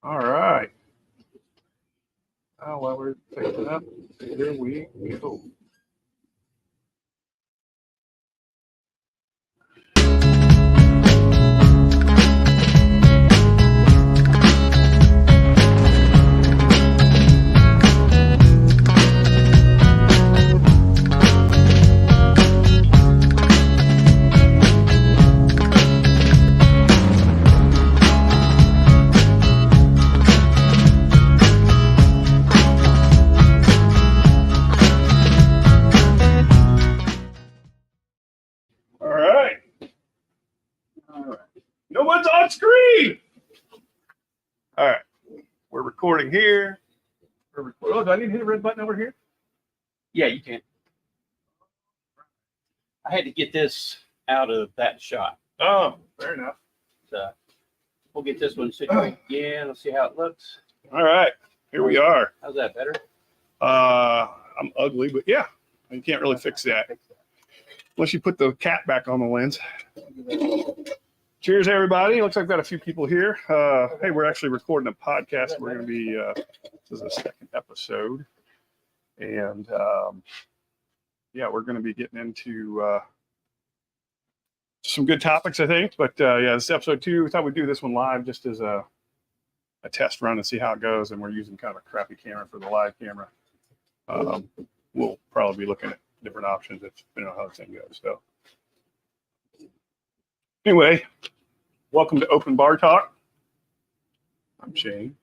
All right. While we're picking up, here we go. No one's on screen. All right. We're recording here. Oh, do I need to hit the red button over here? Yeah, you can. I had to get this out of that shot. Oh, fair enough. So we'll get this one situated again. Let's see how it looks. All right. Here we are. How's that better? I'm ugly, but yeah, you can't really fix that unless you put the cat back on the lens. Cheers, everybody. Looks like I've got a few people here. Hey, we're actually recording a podcast. We're going to be, this is the second episode. And yeah, we're going to be getting into some good topics, I think. But yeah, this is episode 2. We thought we'd do this one live just as a test run and see how it goes. And we're using kind of a crappy camera for the live camera. We'll probably be looking at different options if you know how the thing goes. So anyway, welcome to Open Bar Talk. I'm Shane.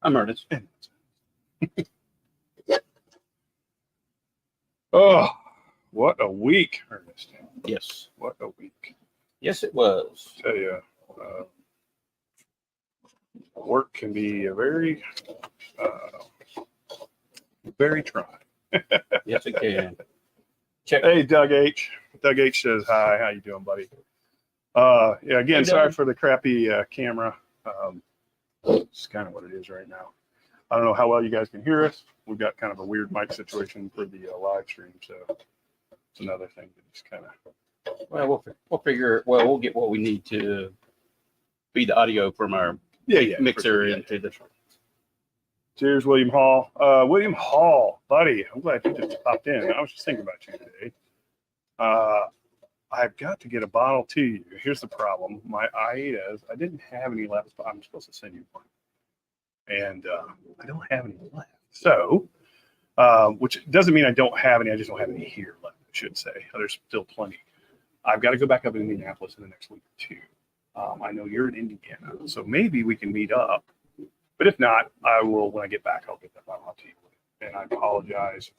I'm Ernest. Oh, what a week, Ernest. Yes. What a week. Yes, it was. I tell you, work can be a very trying. Yes, it can. Check. Hey, Doug H. Doug H says hi. How you doing, buddy? Yeah, again, Hey, sorry Doug. for the crappy camera. It's kind of what it is right now. I don't know how well you guys can hear us. We've got kind of a weird mic situation for the live stream, so it's another thing that just kind of. Well, we'll figure. Well, we'll get what we need to feed the audio from our Yeah, mixer for sure, into the. Cheers, William Hall. William Hall, buddy, I'm glad you just popped in. I was just thinking about you today. I've got to get a bottle to you. Here's the problem. My Aidas, I didn't have any left, but I'm supposed to send you one. And I don't have any left. So, which doesn't mean I don't have any. I just don't have any here left, I should say. There's still plenty. I've got to go back up to Indianapolis in the next week or two. I know you're in Indiana, so maybe we can meet up. But if not, I will, when I get back, I'll get that bottle out to you. And I apologize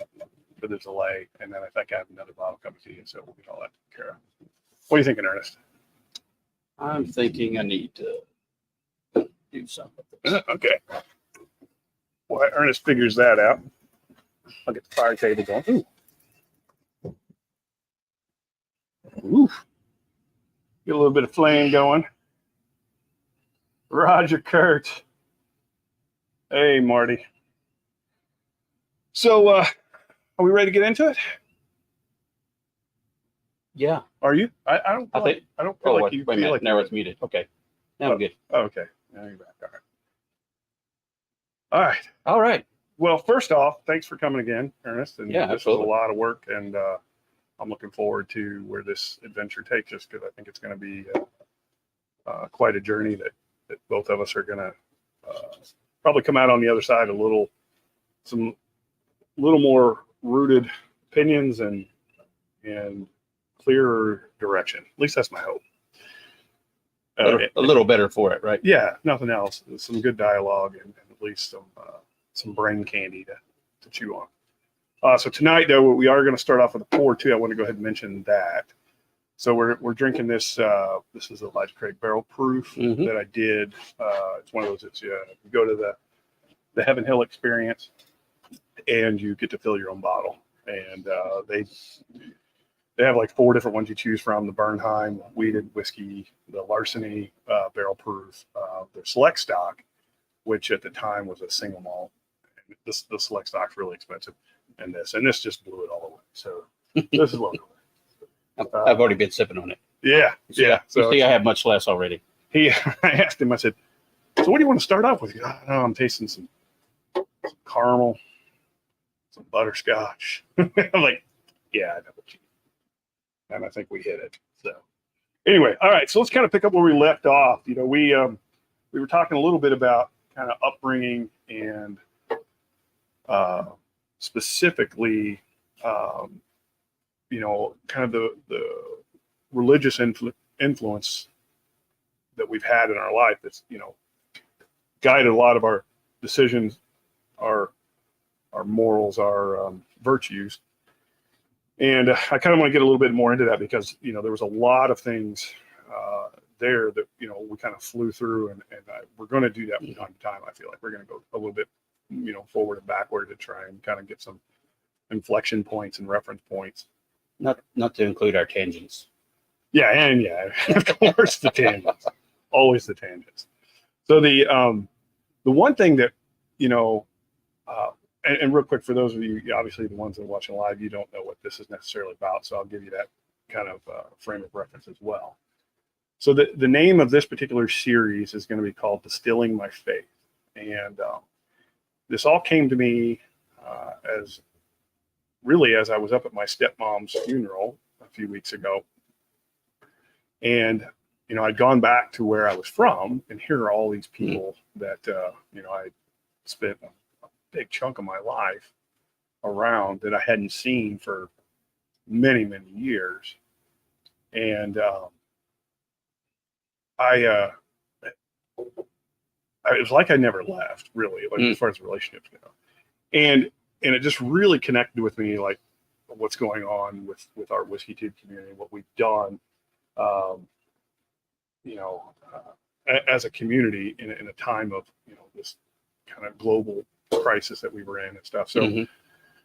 for the delay. And then I think I have another bottle coming to you, so we'll get all that taken care of. What are you thinking, Ernest? I'm thinking I need to do something. Okay. Well, Ernest figures that out. I'll get the fire table going. Ooh. Get a little bit of flame going. Roger Kurt. Hey, Marty. So, are we ready to get into it? Yeah. Are you? I don't. I think. I don't feel like you. Wait a feel minute. like Now you're it's muted. Okay. Now I'm good. Oh, okay. Now you're back. All right. All right. All right. Well, first off, thanks for coming again, Ernest. And Yeah, this absolutely. is a lot of work, and I'm looking forward to where this adventure takes us because I think it's going to be quite a journey that both of us are going to probably come out on the other side a little more rooted opinions and clearer direction. At least that's my hope. A little better for it, right? Yeah, nothing else. Some good dialogue and at least some brain candy to chew on. So tonight, though, we are going to start off with a pour too. I want to go ahead and mention that. So we're drinking this. This is a Elijah Craig Barrel Proof that I did. It's one of those that's you go to the Heaven Hill Experience, and you get to fill your own bottle. And they have like 4 different ones you choose from: the Bernheim Wheated Whiskey, the Larceny Barrel Proof, the Select Stock, which at the time was a single malt. The Select Stock's really expensive, and this just blew it all away. So this is local. I've already been sipping on it. Yeah. You So see, I have much less already. I asked him. I said, So what do you want to start off with? I don't know, I'm tasting some caramel, some butterscotch. I'm like, yeah, I know what you mean. And I think we hit it. So anyway, all right. So let's kind of pick up where we left off. You know, we were talking a little bit about kind of upbringing and specifically, you know, kind of the religious influence that we've had in our life that's, you know, guided a lot of our decisions, our morals, our virtues. And I kind of want to get a little bit more into that because, you know, there was a lot of things there that, you know, we kind of flew through, and we're going to do that from time to time. I feel like we're going to go a little bit, you know, forward and backward to try and kind of get some inflection points and reference points. Not to include our tangents. Yeah, and yeah, of course the tangents, always the tangents. So the one thing that, you know, and real quick for those of you, obviously the ones that are watching live, you don't know what this is necessarily about, so I'll give you that kind of frame of reference as well. So the name of this particular series is going to be called Distilling My Faith, and this all came to me as I was up at my stepmom's funeral a few weeks ago, and you know, I'd gone back to where I was from, and here are all these people that you know, I spent a big chunk of my life around that I hadn't seen for many years, and it was like I never left, really, like as far as relationships go, and it just really connected with me, like what's going on with our Whiskey Tube community, what we've done, you know, as a community in a time of, you know, this kind of global crisis that we were in and stuff. So,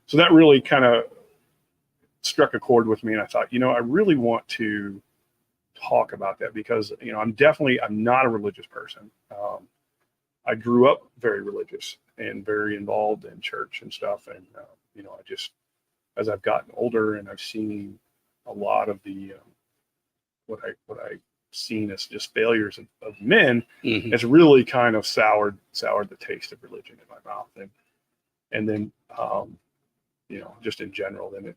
so that really kind of struck a chord with me, and I thought, you know, I really want to talk about that because, you know, I'm not a religious person. I grew up very religious and very involved in church and stuff. And, you know, I just, as I've gotten older and I've seen a lot of the, what I seen as just failures of men, it's really kind of soured the taste of religion in my mouth. And then, you know, just in general, then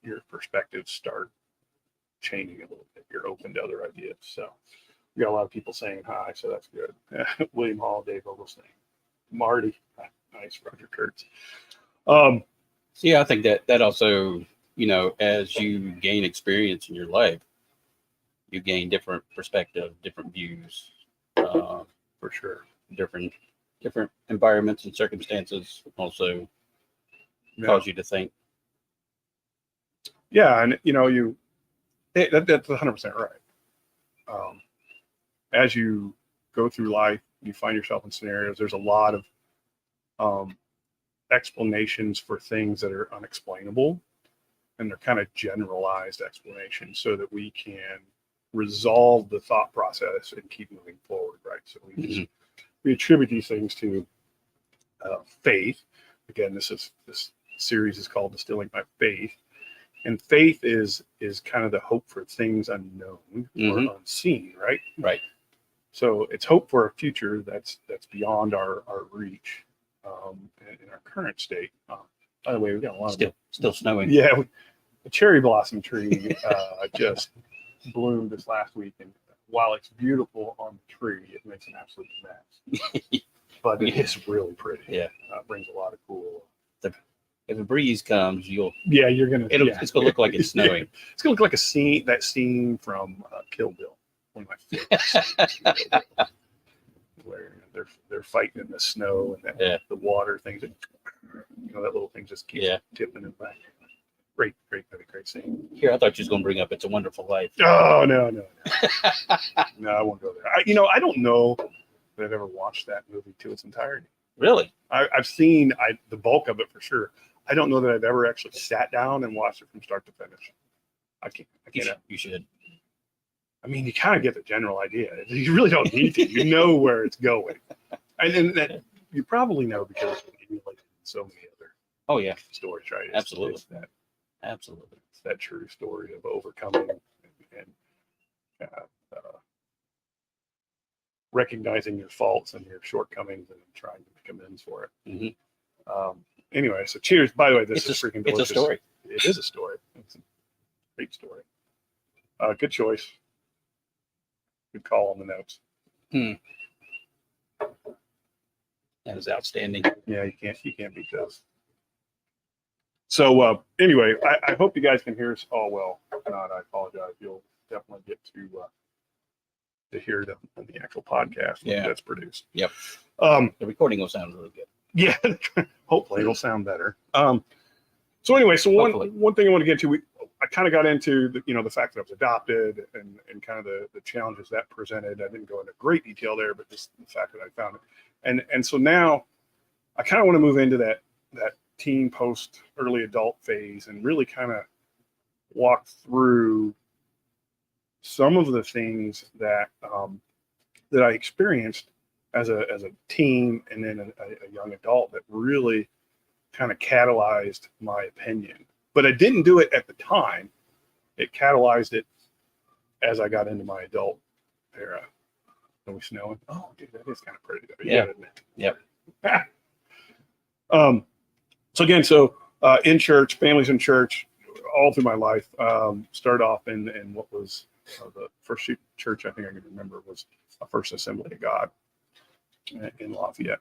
your perspectives start changing a little bit. You're open to other ideas. So we got a lot of people saying hi, so that's good. William Hall, Dave Ogleston, Marty, nice, Roger Kurtz. Yeah, I think that also, you know, as you gain experience in your life, you gain different perspective, different views, For sure. different environments and circumstances also cause you to think. Yeah, and you know, that's 100% right. As you go through life, you find yourself in scenarios. There's a lot of explanations for things that are unexplainable, and they're kind of generalized explanations so that we can resolve the thought process and keep moving forward, right? So we attribute these things to faith. Again, this series is called Distilling My Faith, and faith is kind of the hope for things unknown or unseen, right? Right. So it's hope for a future that's beyond our reach in our current state. By the way, we've got a lot still snowing. Yeah, the cherry blossom tree just bloomed this last week, and while it's beautiful on the tree, it makes an absolute mess. But it is really pretty. Yeah, brings a lot of cool. If a breeze comes, you're gonna. It's gonna look like it's snowing. It's gonna look like that scene from Kill Bill, one of my favorites. Where they're fighting in the snow and the water things, that, you know, that little thing just keeps tipping it back. Great scene. Here, I thought you was gonna bring up "It's a Wonderful Life." Oh no, I won't go there. I don't know that I've ever watched that movie to its entirety. Really? I've seen the bulk of it for sure. I don't know that I've ever actually sat down and watched it from start to finish. I can't. You should. I mean, you kind of get the general idea. You really don't need to. You know where it's going, and that you probably know because you like so many other stories, right? Absolutely. Absolutely. It's that true story of overcoming and recognizing your faults and your shortcomings and trying to make amends for it. Anyway, so cheers. By the way, this is freaking delicious. It's a story. It is a story. It's a great story. Good choice. Good call on the notes. That is outstanding. Yeah, you can't beat those. So anyway, I hope you guys can hear us all well. If not, I apologize. You'll definitely get to hear it on the actual podcast when that's produced. Yep. The recording will sound really good. Yeah, hopefully it'll sound better. So anyway, so one thing I want to get to, I kind of got into the fact that I was adopted and kind of the challenges that presented. I didn't go into great detail there, but just the fact that I found it. And so now I kind of want to move into that teen post early adult phase and really kind of walk through some of the things that that I experienced as a teen and then a young adult that really kind of catalyzed my opinion. But I didn't do it at the time. It catalyzed it as I got into my adult era. Are we snowing? Oh, dude, that is kind of pretty. Yeah. Isn't it? Yep. So again, in church, families in church, all through my life. Started off in what was the first church I think I can remember was a First Assembly of God in Lafayette.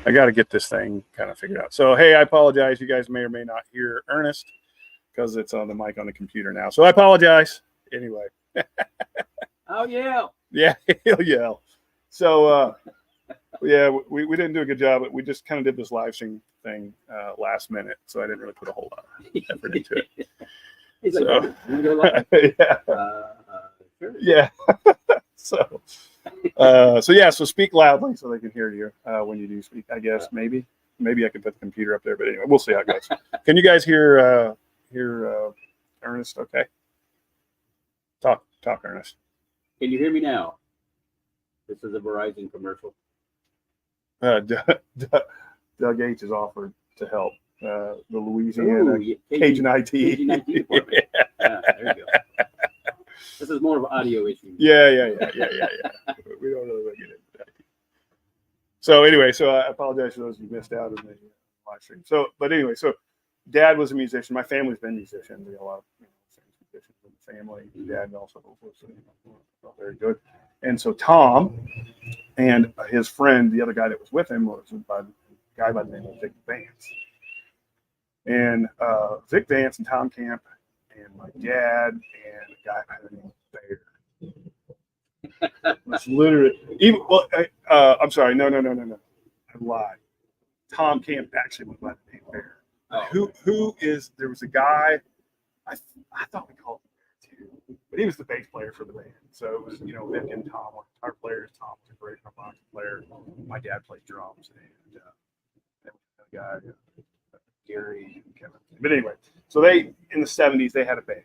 I got to get this thing kind of figured out. So, hey, I apologize. You guys may or may not hear Ernest because it's on the mic on the computer now. So I apologize. Anyway. Oh, yeah. Yeah, he'll yell. So, yeah, we didn't do a good job. But we just kind of did this live stream thing last minute. So I didn't really put a whole lot of effort into it. He's So, like, "You wanna go live?" yeah. Sure. Yeah. So so speak loudly so they can hear you when you do speak. I guess maybe I could put the computer up there, but anyway, we'll see how it goes. Can you guys hear Ernest? Okay. Talk, Ernest. Can you hear me now? This is a Verizon commercial. Doug H has offered to help the Louisiana Ooh, Cajun IT. Cajun IT department. Yeah, there you go. This is more of an audio issue. Yeah. We don't really want to get into that. So anyway, I apologize for those who missed out on the live stream. But anyway, Dad was a musician. My family's been musicians. We have a lot of musicians in the family. Dad also was very good. And so Tom and his friend, the other guy that was with him, was a guy by the name of Vic Vance. And Vic Vance and Tom Camp and my dad and a guy by the name of Bear. It's literally I'm sorry, no. I lied. Tom Camp actually went by the name Bear. There was a guy, I thought we called him Bear too, but he was the bass player for the band. So it was, Vic and Tom were guitar players. Tom was a great harmonica player. My dad played drums, and the guy, Gary and Kevin. But anyway, so they, in the 70s, they had a band,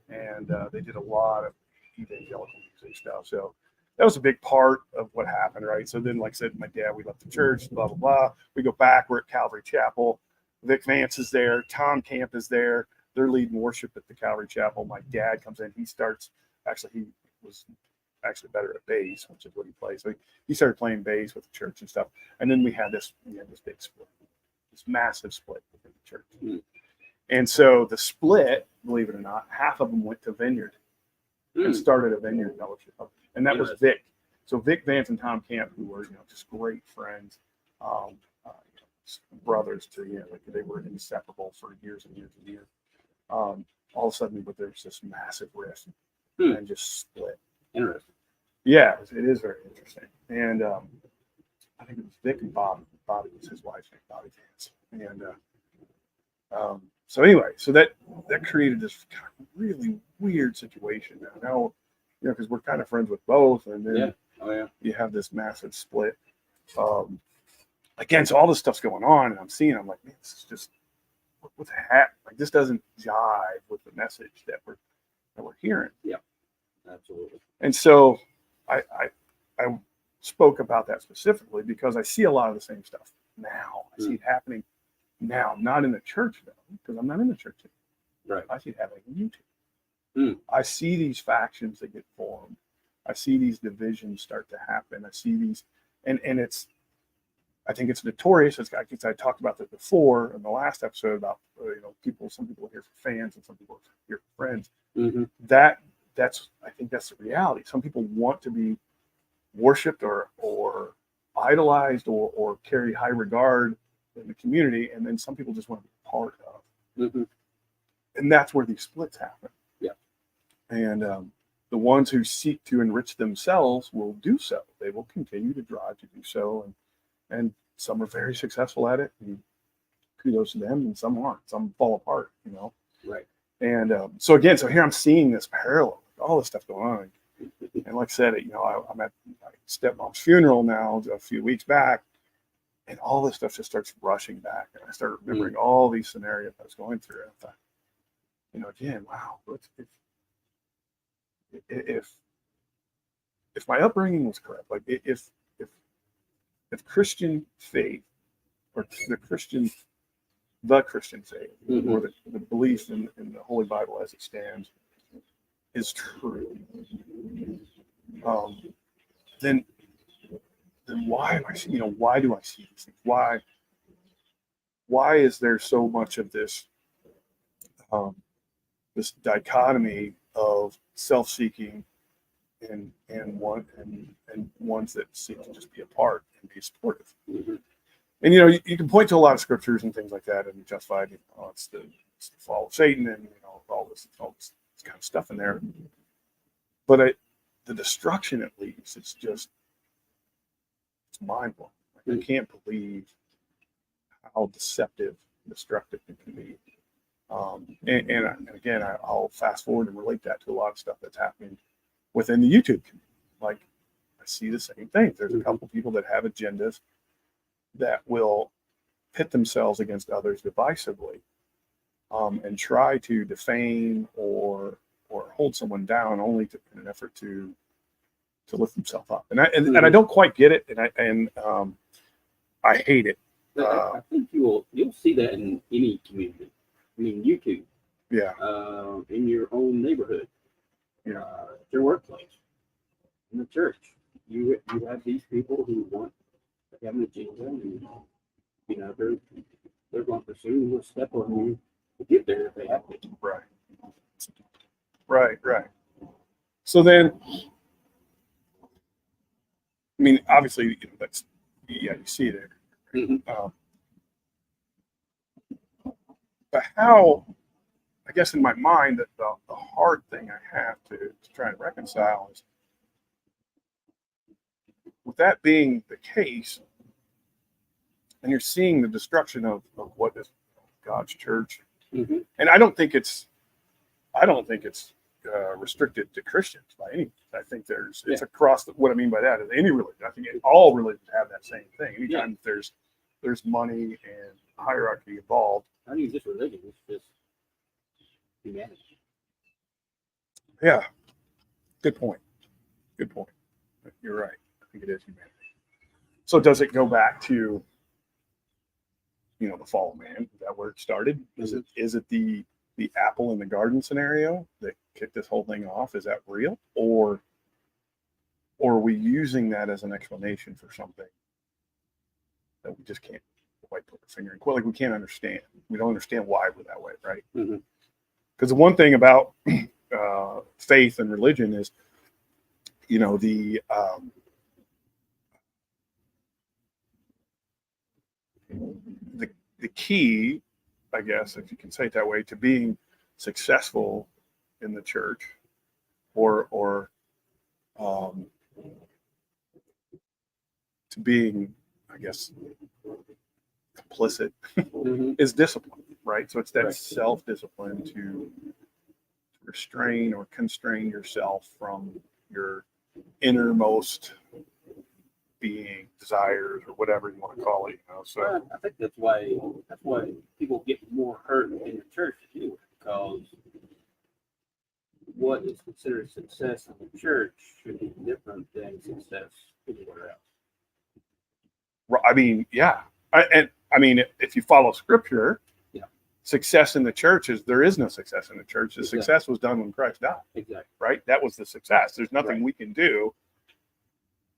and they did a lot of evangelical music stuff. So that was a big part of what happened, right? So then, like I said, my dad, we left the church, blah, blah, blah. We go back, we're at Calvary Chapel. Vic Vance is there. Tom Camp is there. They're leading worship at the Calvary Chapel. My dad comes in. He was actually better at bass, which is what he plays. So he started playing bass with the church and stuff. And then we had this big split, this massive split within the church. Mm. And so the split, believe it or not, half of them went to Vineyard and started a Vineyard fellowship. And that was Vic. So Vic Vance and Tom Camp, who were, just great friends, brothers to, like they were inseparable for years and years and years. All of a sudden, but there's this massive rift and just split. Interesting. Yeah, it is very interesting. And I think it was Vic and Bobby. Bobby was his wife's name, Bobby Vance. And so anyway, so that created this kind of really weird situation. Now, because we're kind of friends with both, and then you have this massive split. Again, so all this stuff's going on, and I'm like, man, this is just what the heck? Like, this doesn't jive with the message that we're hearing. Yeah, absolutely. And so I spoke about that specifically because I see a lot of the same stuff now. I see it happening now, not in the church though, because I'm not in the church anymore. Right. I see it happening on YouTube. I see these factions that get formed. I see these divisions start to happen. I see these, and I think it's notorious. I talked about that before in the last episode about some people are here for fans and some people are here for friends. Mm-hmm. I think that's the reality. Some people want to be worshipped or idolized or carry high regard in the community, and then some people just want to be part of. Mm-hmm. And that's where these splits happen. Yeah. And the ones who seek to enrich themselves will do so. They will continue to drive to do so, and some are very successful at it, and kudos to them, and some aren't. Some fall apart, Right. And so here I'm seeing this parallel, all this stuff going on. And like I said, I'm at my stepmom's funeral now a few weeks back, and all this stuff just starts rushing back. And I start remembering all these scenarios I was going through. And I thought, again, wow, if my upbringing was correct, like if Christian faith or the Christian faith or the belief in the Holy Bible as it stands is true, then why am I? Why do I see these things? Why is there so much of this this dichotomy of self-seeking and ones that seek to just be a part and be supportive? Mm-hmm. And you can point to a lot of scriptures and things like that and justify, it's the fall of Satan and all this kind of stuff in there. But the destruction it leaves, it's mind blowing. Like, I can't believe how deceptive, destructive it can be. And again, I'll fast forward and relate that to a lot of stuff that's happening within the YouTube community. Like, I see the same thing. There's a couple people that have agendas that will pit themselves against others divisively, and try to defame or hold someone down only in an effort to lift themselves up. And I don't quite get it, and I hate it. I think you'll see that in any community. I mean, YouTube. Yeah. In your own neighborhood. Yeah. Your workplace. In the church. You have these people who want to have an agenda, and they're going to pursue a step on you to get there if they have to. Right. So then, I mean, obviously, that's you see it. Mm-hmm. But how, I guess in my mind, that the hard thing I have to try and reconcile is, with that being the case, and you're seeing the destruction of what is God's church, mm-hmm. and I don't think it's restricted to Christians by any means. I think it's across what I mean by that is any religion. I think all religions have that same thing. Anytime there's money and hierarchy involved. I mean, just religion. It's just humanity. Yeah. Good point. You're right. I think it is humanity. So does it go back to, the fall of man? Is that where it started? Mm-hmm. Is it the apple in the garden scenario that kicked this whole thing off? Is that real? Or are we using that as an explanation for something that we just can't quite put our finger in? Like, we can't understand. We don't understand why we're that way, right? Mm-hmm. Because the one thing about faith and religion is, the key, I guess, if you can say it that way, to being successful in the church, or to being, I guess, complicit, Mm-hmm. is discipline, right? So it's that Right. self-discipline to restrain or constrain yourself from your innermost being, desires, or whatever you want to call it. So I think that's why people get more hurt in the church anyway, because what is considered success in the church should be different than success anywhere else. I mean, yeah. If you follow scripture, success in the church there is no success in the church. The success was done when Christ died. Exactly. Right? That was the success. There's nothing we can do,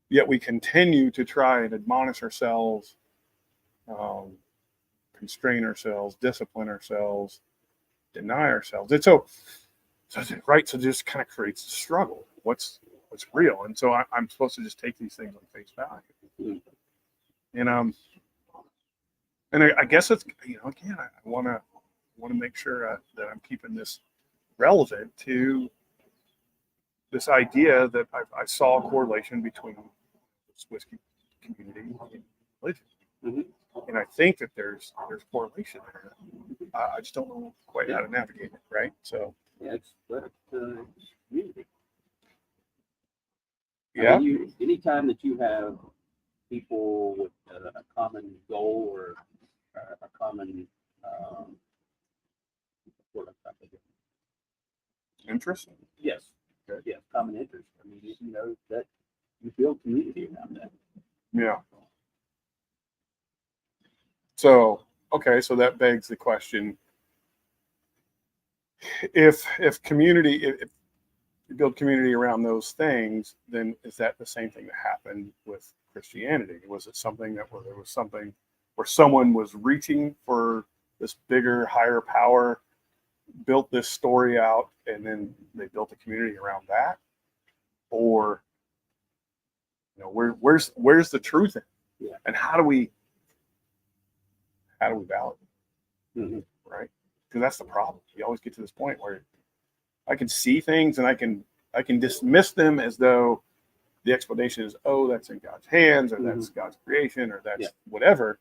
yet we continue to try and admonish ourselves, constrain ourselves, discipline ourselves, deny ourselves. And so it just kind of creates a struggle. What's real? And so I'm supposed to just take these things on face value. And I guess it's, again, I want to make sure that I'm keeping this relevant to this idea that I saw a correlation between this whiskey community and religion. Mm-hmm. And I think that there's correlation there. I just don't know quite how to navigate it, right? So it's community. Yeah. Anytime that you have people with a common goal or a common Interest? Yes. Okay. Yes, common interest. I mean, that you build community around that. Yeah. So, okay, so that begs the question: if you build community around those things, then is that the same thing that happened with Christianity? Was it something where there was something where someone was reaching for this bigger, higher power, built this story out, and then they built a community around that? Or, where's the truth in it? Yeah. And how do we how do we validate it? Mhm. Right? Because that's the problem. You always get to this point where I can see things and I can dismiss them as though the explanation is, oh, that's in God's hands, or that's God's creation, or that's whatever.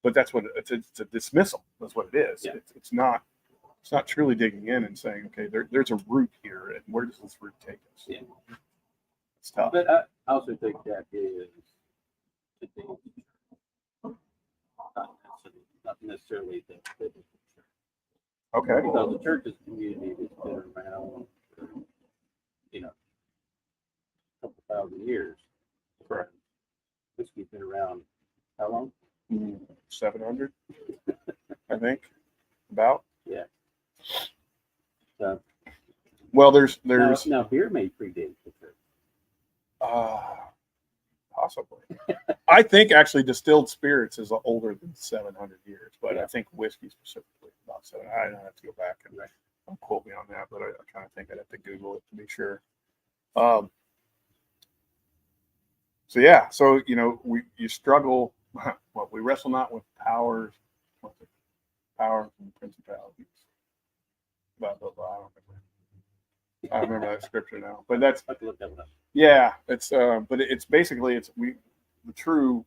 But that's what it's a dismissal. That's what it is. Yeah. It's not truly digging in and saying, okay, there's a root here, and where does this root take us? Yeah. It's tough. But I also think that is not necessarily the biblical church. Okay. Because the church is a community that's been around for, a couple thousand years. Correct. Whiskey's been around how long? 700, I think, about. Yeah. So, well, there's now beer may predate the church. Possibly. I think actually distilled spirits is older than 700 years, but I think whiskey specifically about 7. I don't have to go back and don't quote me on that, but I kind of think I'd have to Google it to be sure. So yeah, so you struggle. Well, we wrestle not with powers and principalities. Blah blah blah. I don't remember that scripture now, but that's yeah. It's but it's basically the true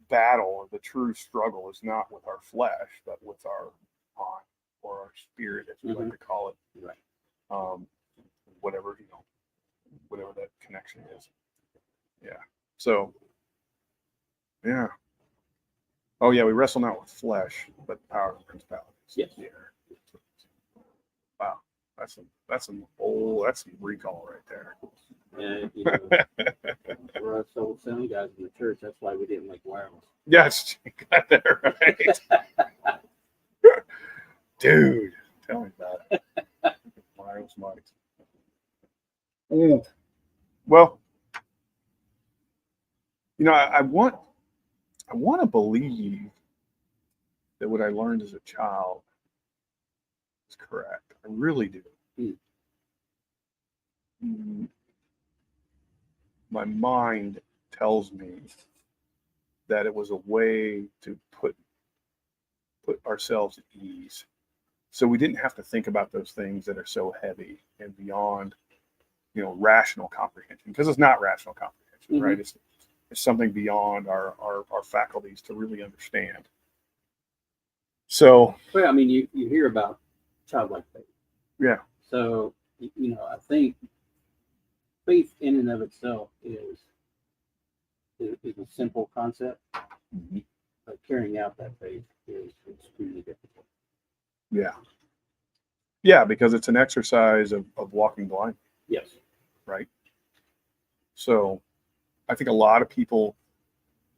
battle or the true struggle is not with our flesh, but with our mind or our spirit, as we like to call it. Right. Whatever whatever that connection is. Yeah. So. Yeah. Oh yeah, we wrestle not with flesh, but power and principalities. Yes. Yeah. Wow. That's some recall right there. Yeah, we're us old sound guys in the church. That's why we didn't like wireless. Yes, you got that right. Dude, tell me about it. Wireless mics. Well, I want to believe that what I learned as a child is correct. I really do. My mind tells me that it was a way to put ourselves at ease, so we didn't have to think about those things that are so heavy and beyond, rational comprehension. Because it's not rational comprehension, right? It's something beyond our faculties to really understand. So, well, I mean, you hear about childlike faith. Yeah. So, I think faith in and of itself is a simple concept, but carrying out that faith is extremely difficult. Yeah. Yeah, because it's an exercise of walking blind. Yes. Right. So, I think a lot of people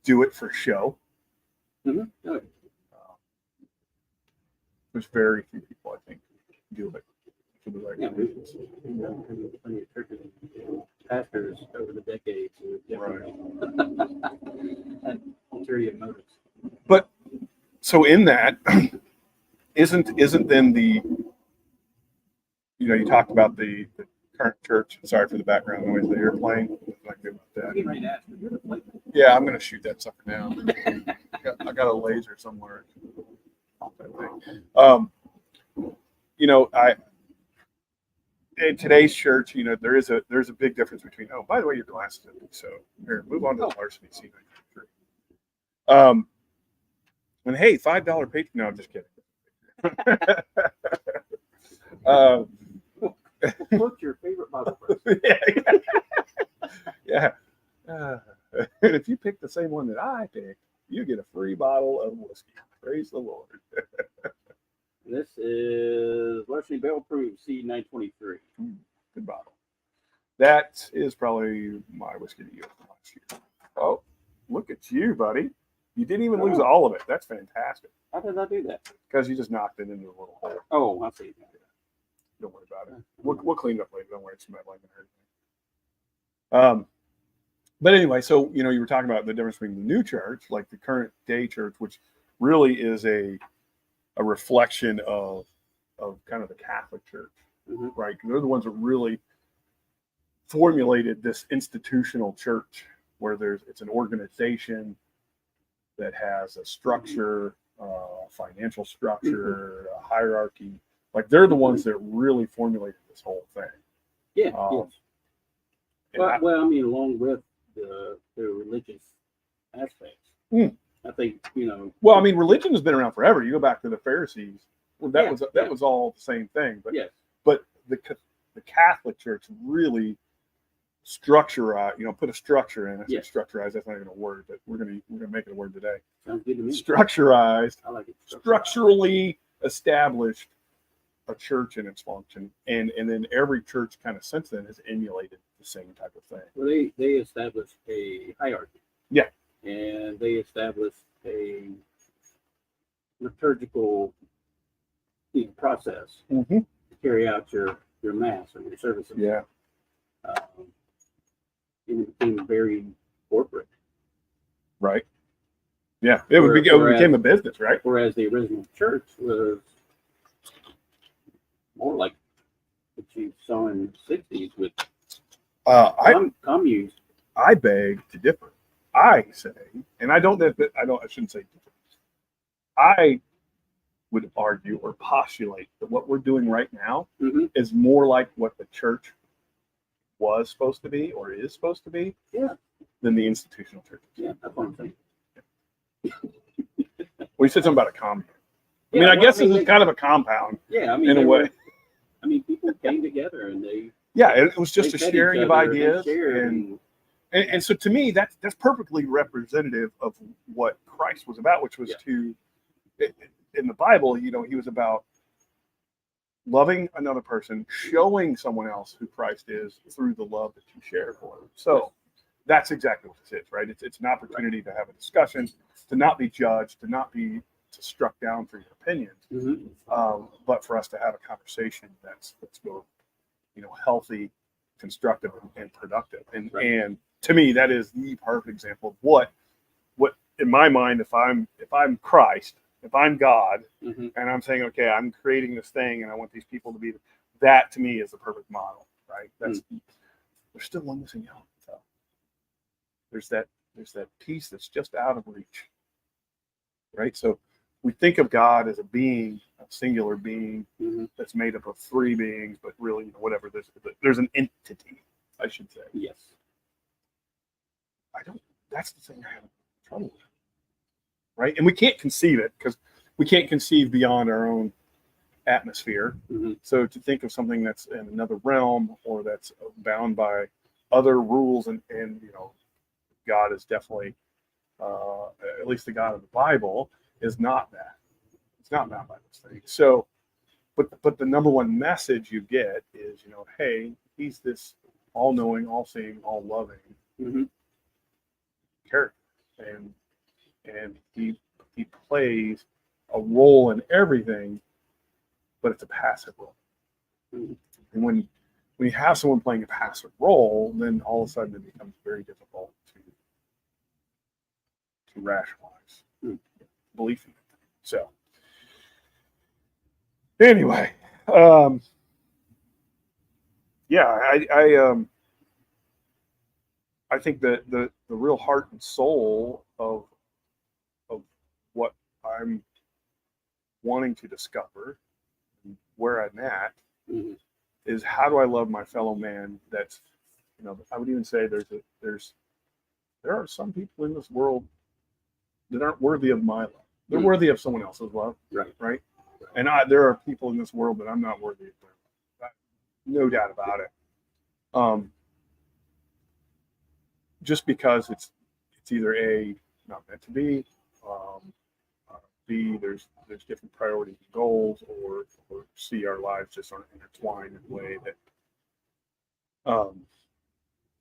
do it for show. Oh. There's very few people, I think, do it for the right reasons. Plenty of churches, pastors over the decades who definitely had ulterior motives. But so in that, isn't then the you talked about the current church. Sorry for the background noise, the airplane. Not good about that. Yeah, I'm gonna shoot that sucker down. I got a laser somewhere. In today's church, there's a big difference between, oh, by the way, your glasses are empty, so here, move on to the varsity seat. And hey, $5 Patreon. No, I'm just kidding. What's your favorite Bible verse? Yeah. And if you pick the same one that I picked, you get a free bottle of whiskey. Praise the Lord. This is Larceny Barrel Proof C923. Good bottle. That is probably my whiskey to you from last year. Oh, look at you, buddy. You didn't even lose all of it. That's fantastic. How did I do that? Because you just knocked it into a little hole. Oh, I see. Don't worry about it. We'll clean it up later. Don't worry, it's not like it hurt. But anyway, so you were talking about the difference between the new church, like the current day church, which really is a reflection of kind of the Catholic Church, right? They're the ones that really formulated this institutional church where it's an organization that has a structure, financial structure, a hierarchy. Like they're the ones that really formulated this whole thing. Yeah. And Well, I mean, along with the religious aspects, I think, well, I mean, religion has been around forever. You go back to the Pharisees. Well, that was all the same thing. But yes, but the Catholic Church really structurized, put a structure in it. Yes. Structurized, that's not even a word, but we're gonna make it a word today. sounds good to me. Structurized, I like it. structurally established a church and its function, and then every church kind of since then has emulated the same type of thing. Well, they established a hierarchy. Yeah. And they established a liturgical process Mm-hmm. to carry out your mass or your services. Yeah. And it became very corporate. Right. Yeah. It became a business, right? Whereas the original church was more like what you saw in the 60s with communes. I beg to differ. I say, and I shouldn't say differ. I would argue or postulate that what we're doing right now is more like what the church was supposed to be or is supposed to be than the institutional church. Yeah, that's what I'm saying. Well, you said something about a commune. I guess this is kind of a compound. Yeah, I mean, in a way. People came together and they. Yeah, it was just a fed sharing each of other, ideas, they shared, and so to me that's perfectly representative of what Christ was about, which was in the Bible, he was about loving another person, showing someone else who Christ is through the love that you share for them. So that's exactly what this is, right? It's an opportunity to have a discussion, to not be judged, to struck down for your opinions, but for us to have a conversation that's both, healthy, constructive, and productive. And to me, that is the perfect example of what in my mind, if I'm Christ, if I'm God, and I'm saying, okay, I'm creating this thing, and I want these people to be that. To me, is the perfect model, right? There's still one missing element. So there's that piece that's just out of reach, right? So we think of God as a being, a singular being that's made up of three beings, but really, whatever. There's an entity, I should say. Yes. That's the thing I have trouble with. Right? And we can't conceive it because we can't conceive beyond our own atmosphere. So to think of something that's in another realm or that's bound by other rules and God is definitely, at least the God of the Bible, is not that. It's not bound by those things. So, but the number one message you get is, hey, he's this all-knowing, all-seeing, all-loving character, and he plays a role in everything, but it's a passive role. And when you have someone playing a passive role, then all of a sudden it becomes very difficult to rationalize belief in it. So anyway, I think that the real heart and soul of what I'm wanting to discover, where I'm at, is how do I love my fellow man? That's, I would even say there are some people in this world that aren't worthy of my love. They're worthy of someone else's love, right? And there are people in this world that I'm not worthy of their love. No doubt about it. Just because it's either A, not meant to be, B, there's different priorities and goals, or C, our lives just aren't intertwined in a way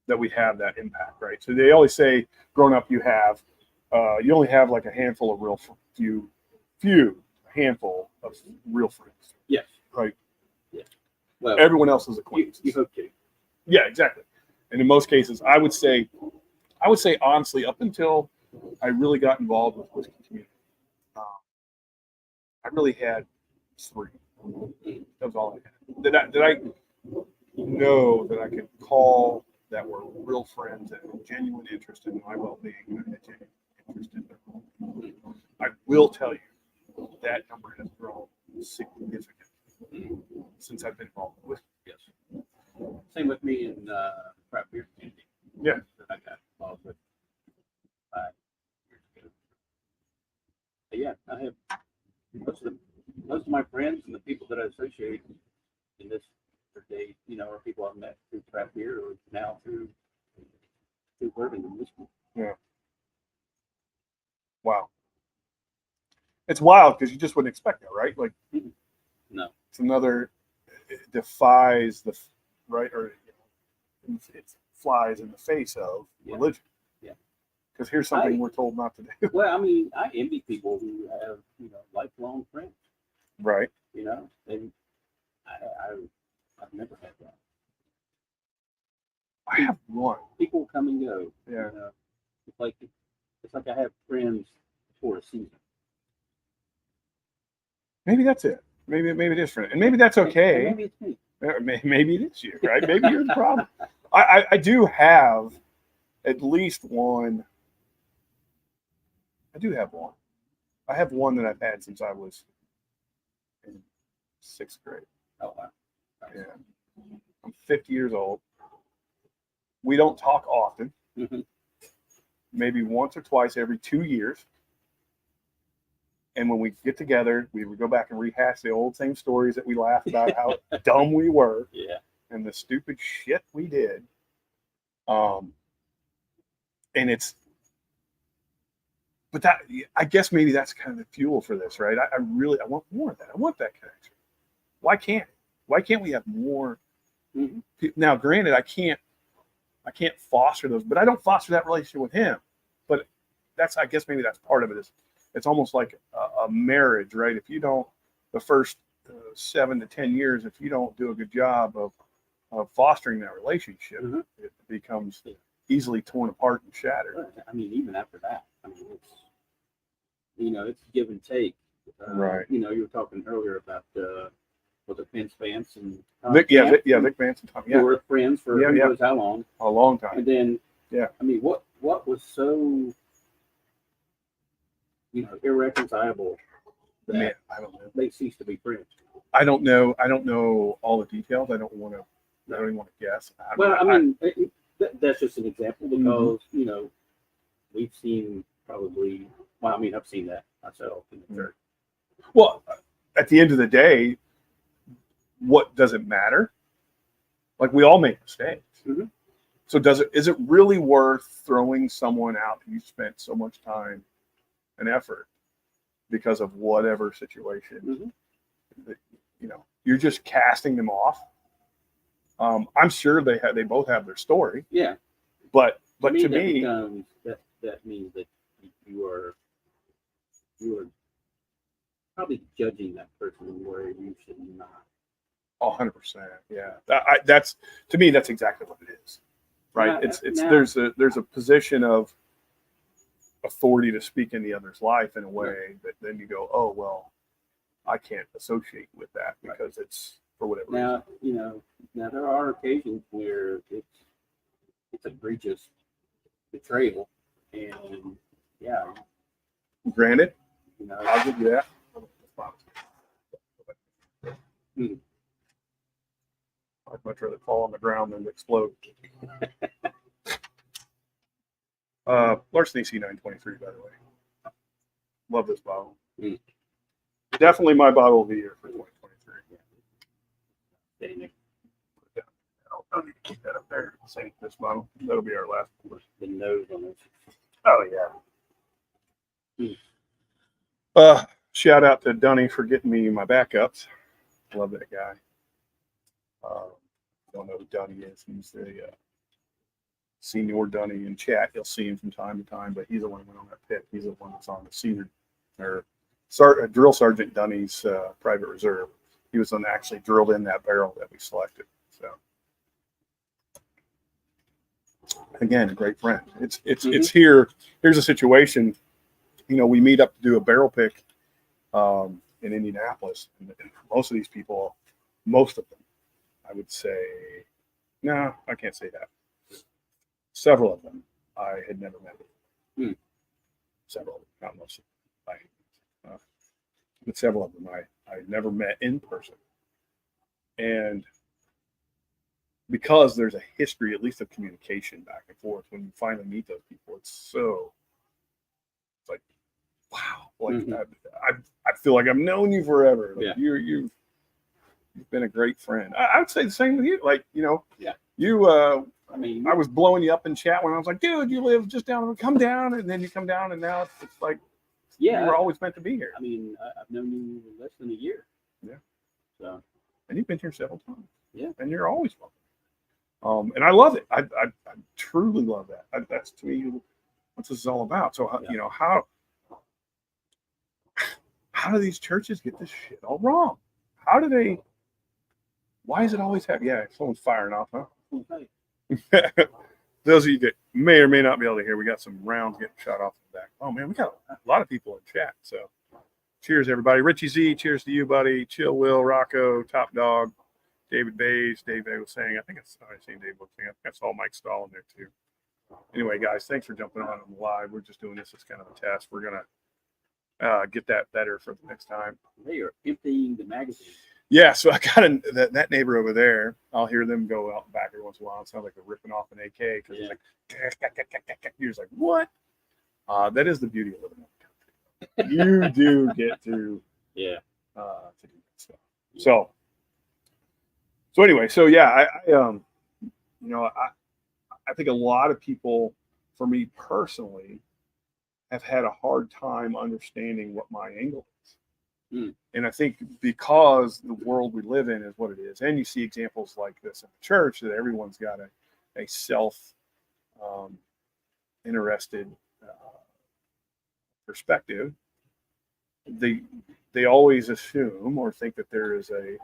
that we have that impact, right? So they always say, growing up, you only have like a handful of handful of real friends. Yes. Right. Yeah. Well, everyone else is acquaintances. You hope to. Yeah, exactly. And in most cases, I would say honestly, up until I really got involved with whiskey community, I really had 3. That was all I had. Did I know that I could call that were real friends that had genuine interest in my well-being and had genuine interest in their I will tell you that number has grown significantly since I've been involved with. Yes. Same with me in craft beer community. Yeah. That I got involved with 5 years ago. But yeah, I have most of my friends and the people that I associate in this day, are people I've met through craft beer or now through bourbon and whiskey. Yeah. Wow. It's wild because you just wouldn't expect that, right? Like, No. it's another, it defies the, right? Or it flies in the face of religion. Yeah. Because here's something we're told not to do. Well, I mean, I envy people who have, lifelong friends. Right. And I've never had that. I have one. People come and go. Yeah. It's like I have friends for a season. Maybe that's it. Maybe it is for it. And maybe that's okay. And maybe it's me. Maybe it is you, right? Maybe you're the problem. I do have at least one. I do have one. I have one that I've had since I was in 6th grade. Oh wow. Yeah. I'm 50 years old. We don't talk often. Mm-hmm. Maybe once or twice every 2 years. And when we get together, we would go back and rehash the old same stories that we laughed about how dumb we were. Yeah. And the stupid shit we did. And but that, I guess maybe that's kind of the fuel for this, right? I want more of that. I want that connection. Why can't we have more? Mm-hmm. Now, granted, I can't foster those, but I don't foster that relationship with him. But I guess maybe that's part of it. It's almost like a marriage, right? If you don't, the first 7 to 10 years, if you don't do a good job of fostering that relationship, mm-hmm. it becomes easily torn apart and shattered. I mean, even after that, it's give and take. Right. You were talking earlier about was it Vince Vance and Vic Vance and Tom. Yeah. Who were friends for who knows how long. A long time. And then, yeah. I mean, what was so irreconcilable that I don't know. they ceased to be friends? I don't know all the details. I don't even want to guess. That's just an example because mm-hmm. We've seen probably. Well, I mean, I've seen that myself in the church. Well, at the end of the day, what does it matter? Like, we all make mistakes. Mm-hmm. So is it really worth throwing someone out that you spent so much time and effort because of whatever situation? Mm-hmm. That, you're just casting them off. I'm sure they both have their story. Yeah. But to me, that means that you are probably judging that person where you should not. 100%. Yeah. That's to me, that's exactly what it is. Right. There's a position of authority to speak in the other's life in a way that then you go, oh, well, I can't associate with that because it's for whatever reason. Now there are occasions where it's egregious betrayal, and granted, I'll give you that. I'd much rather fall on the ground than explode. Larson AC 923, by the way. Love this bottle. Mm. Definitely my bottle of the year for 2023. Dang. I'll need to keep that up there. Same this bottle. That'll be our last one. The nose on this. Oh yeah. Shout out to Dunny for getting me my backups. Love that guy. Don't know who Dunny is. He's the senior Dunny in chat. You'll see him from time to time, but he's the one who went on that pick. He's the one that's on the senior drill sergeant Dunny's private reserve. He was the one that actually drilled in that barrel that we selected. So again, a great friend. It's here. Here's a situation. We meet up to do a barrel pick in Indianapolis, and most of these people, most of them, I would say, no, I can't say that. Several of them I had never met. several, not most of them, but several of them I never met in person. And because there's a history, at least of communication back and forth, when you finally meet those people, it's like, wow, like I feel like I've known you forever. Like you've been a great friend. I would say the same with you. Like, you, I mean, I was blowing you up in chat when I was like, dude, you live just down, come down. And then you come down, and now it's like, you were always meant to be here. I mean, I've known you less than a year. Yeah. So. And you've been here several times. Yeah. And you're always welcome. And I love it. I truly love that. That's to me what this is all about. So, how do these churches get this shit all wrong? Why is it always happening? Yeah, someone's firing off, huh? Okay. Those of you that may or may not be able to hear, we got some rounds getting shot off in the back. Oh man, we got a lot of people in chat. So cheers, everybody. Richie Z, cheers to you, buddy. Chill Will, Rocco, Top Dog, David Bays. Dave was saying, I seen Dave was saying, I think I saw Mike Stahl in there too. Anyway, guys, thanks for jumping on live. We're just doing this as kind of a test. We're gonna get that better for the next time. They are emptying the magazine. Yeah, so I got that neighbor over there. I'll hear them go out back every once in a while. It sounds like they're ripping off an AK because it's like, you're just like, what? That is the beauty of living in the country. You do get to to do that stuff. So anyway, I think a lot of people, for me personally, have had a hard time understanding what my angle is. And I think because the world we live in is what it is, and you see examples like this in the church, that everyone's got a self interested perspective, they always assume or think that there is an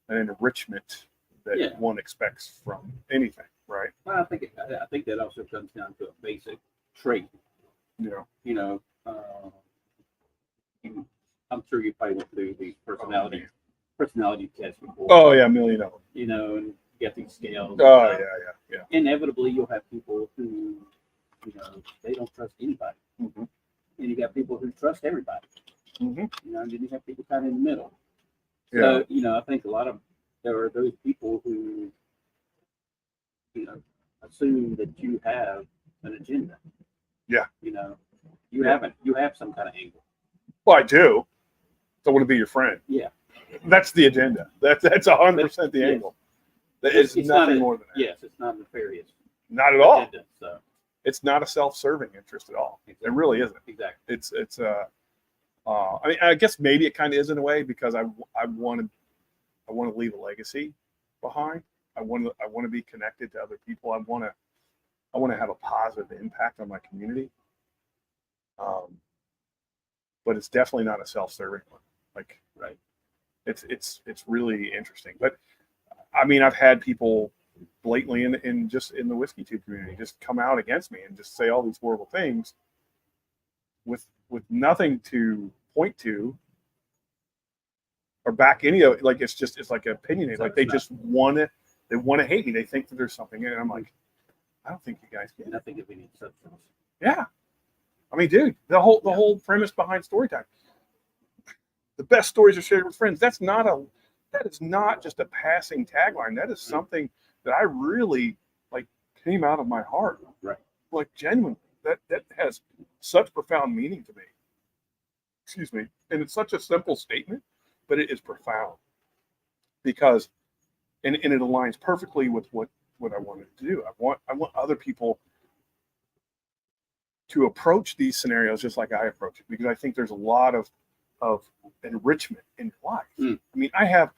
enrichment that one expects from anything, right? Well, I think that also comes down to a basic trait. I'm sure you probably went through these personality tests before. Oh yeah, a million of them. And you get these scales. Oh yeah. Inevitably, you'll have people who, they don't trust anybody, and you got people who trust everybody. And then you have people kind of in the middle. So I think there are those people who, assume that you have an agenda. Yeah. You have some kind of angle. Well, I do. So I want to be your friend. Yeah. That's the agenda. That's 100% the angle. It's nothing more than that. Yes, it's not nefarious. Not at all. Agenda, so. It's not a self-serving interest at all. Exactly. It really isn't. Exactly. It's I mean, I guess maybe it kind of is in a way, because I want to leave a legacy behind. I want to be connected to other people. I want to have a positive impact on my community. But it's definitely not a self-serving one. Like, right. It's really interesting. But I mean, I've had people blatantly in the whiskey tube community just come out against me and just say all these horrible things with nothing to point to or back any of it. Like, it's like opinionated. Like, they just want to hate me. They think that there's something in it. I'm like, I don't think you guys get it. Nothing of any substance. Yeah. I mean, dude, the whole premise behind story time. The best stories are shared with friends. That is not just a passing tagline. That is something that I really came out of my heart. Right. Like, genuinely. That has such profound meaning to me. Excuse me. And it's such a simple statement, but it is profound. Because and it aligns perfectly with what I wanted to do. I want other people to approach these scenarios just like I approach it, because I think there's a lot of enrichment in your life. I mean, I have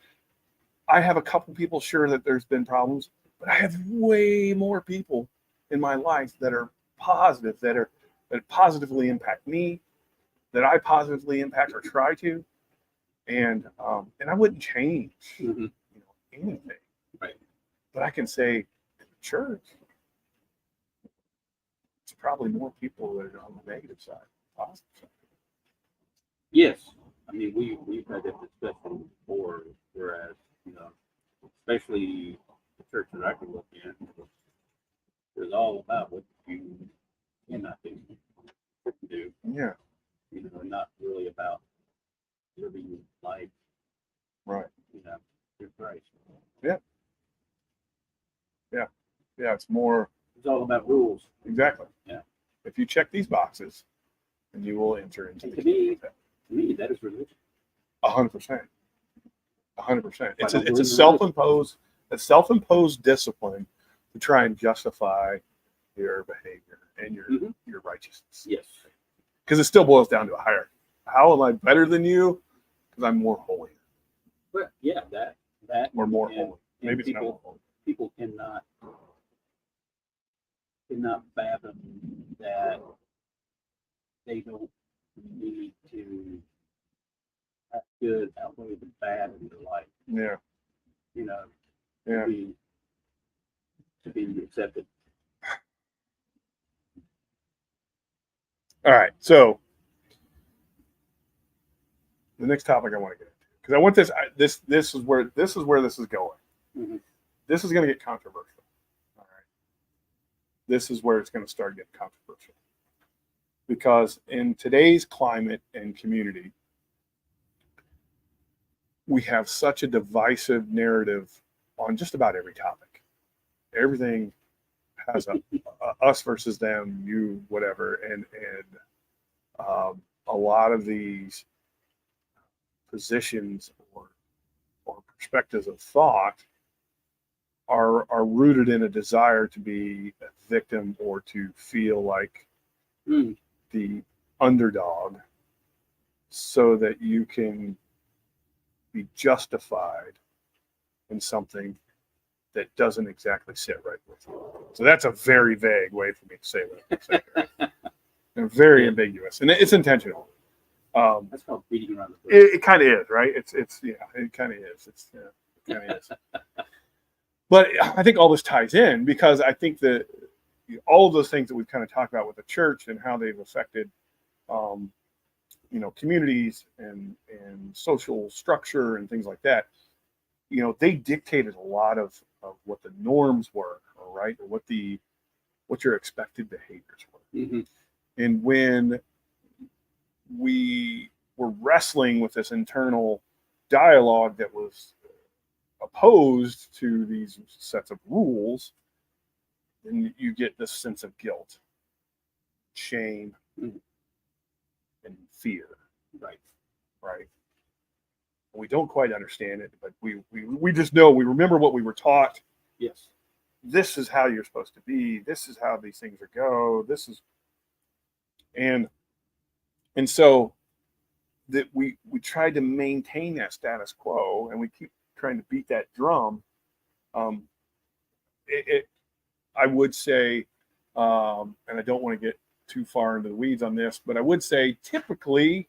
a couple people, sure, that there's been problems, but I have way more people in my life that are positive, that positively impact me, that I positively impact or try to, and I wouldn't change anything, right? But I can say, in the church, it's probably more people that are on the negative side, positive side. Yes, I mean, we've had that discussion before, whereas especially the church that I grew up in, it was all about what you cannot do. do, Yeah. not really about living life, Right. through Christ. Yeah. It's more It's all about rules. exactly. Yeah. If you check these boxes, then you will enter into And the to me- kingdom of heaven. To me, that is religion. 100%. 100%. I It's don't a believe in self-imposed discipline to try and justify your behavior and Mhm. your righteousness. Yes. Because it still boils down to a hierarchy. How am I better than you? Because I'm more holy But yeah, that or more and, holy. and Maybe it's not people more holy. people cannot fathom that they don't need to have good outweigh the bad in their life, Yeah. to be accepted. All right. So the next topic I want to get into, because I want this is where this is going. Mhm. This is going to get controversial. All right. This is where it's going to start getting controversial. Because in today's climate and community, we have such a divisive narrative on just about every topic. Everything has a us versus them, you, whatever, and a lot of these positions or perspectives of thought are rooted in a desire to be a victim or to feel like Mm. the underdog so that you can be justified in something that doesn't exactly sit right with you. So that's a very vague way for me to say what I'm saying here. They're very ambiguous, and it's intentional. That's called beating around the bush. It kind of is, right? It kind of is. It kind of is. But I think all this ties in because I think that all of those things that we've kind of talked about with the church and how they've affected, communities and social structure and things like that. They dictated a lot of what the norms were, all right, or what your expected behaviors were. Mm-hmm. And when we were wrestling with this internal dialogue that was opposed to these sets of rules, then you get this sense of guilt, shame, Mhm. and fear. Right. Right. We don't quite understand it, but we just know, we remember what we were taught. Yes. This is how you're supposed to be. This is how these things are go. This is, and so that we tried to maintain that status quo, and we keep trying to beat that drum. I would say, and I don't want to get too far into the weeds on this, but I would say typically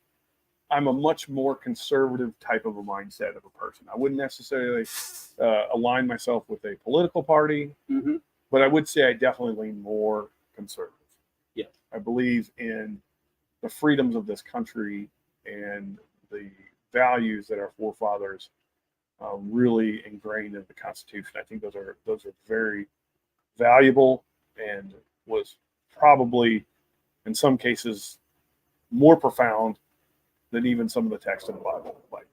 I'm a much more conservative type of a mindset of a person. I wouldn't necessarily align myself with a political party, Mm-hmm. but I would say I definitely lean more conservative. Yes. I believe in the freedoms of this country and the values that our forefathers really ingrained in the Constitution. I think those are very valuable and was probably in some cases more profound than even some of the text in the Bible. Like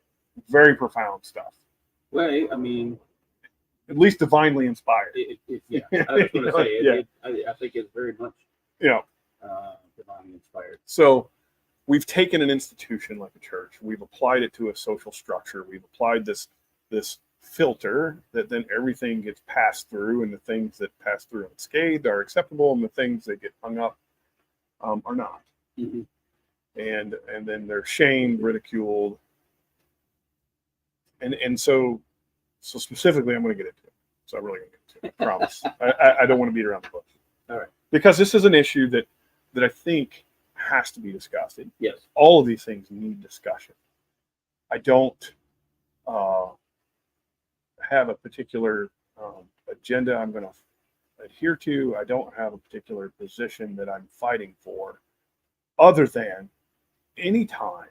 very profound stuff. Well, I mean, At least divinely inspired. yeah. I was going to say, Yeah. I think it's very much Yeah. divinely inspired. So we've taken an institution like a church, we've applied it to a social structure, we've applied this filter that then everything gets passed through, and the things that pass through unscathed are acceptable, and the things that get hung up are not. Mm-hmm. And then they're shamed, ridiculed, and so specifically, I'm going to get into it. So I'm really going to get into it. I promise. I don't want to beat around the bush. All right. Because this is an issue that I think has to be discussed. Yes. All of these things need discussion. I don't have a particular agenda I'm going to adhere to. I don't have a particular position that I'm fighting for, other than any time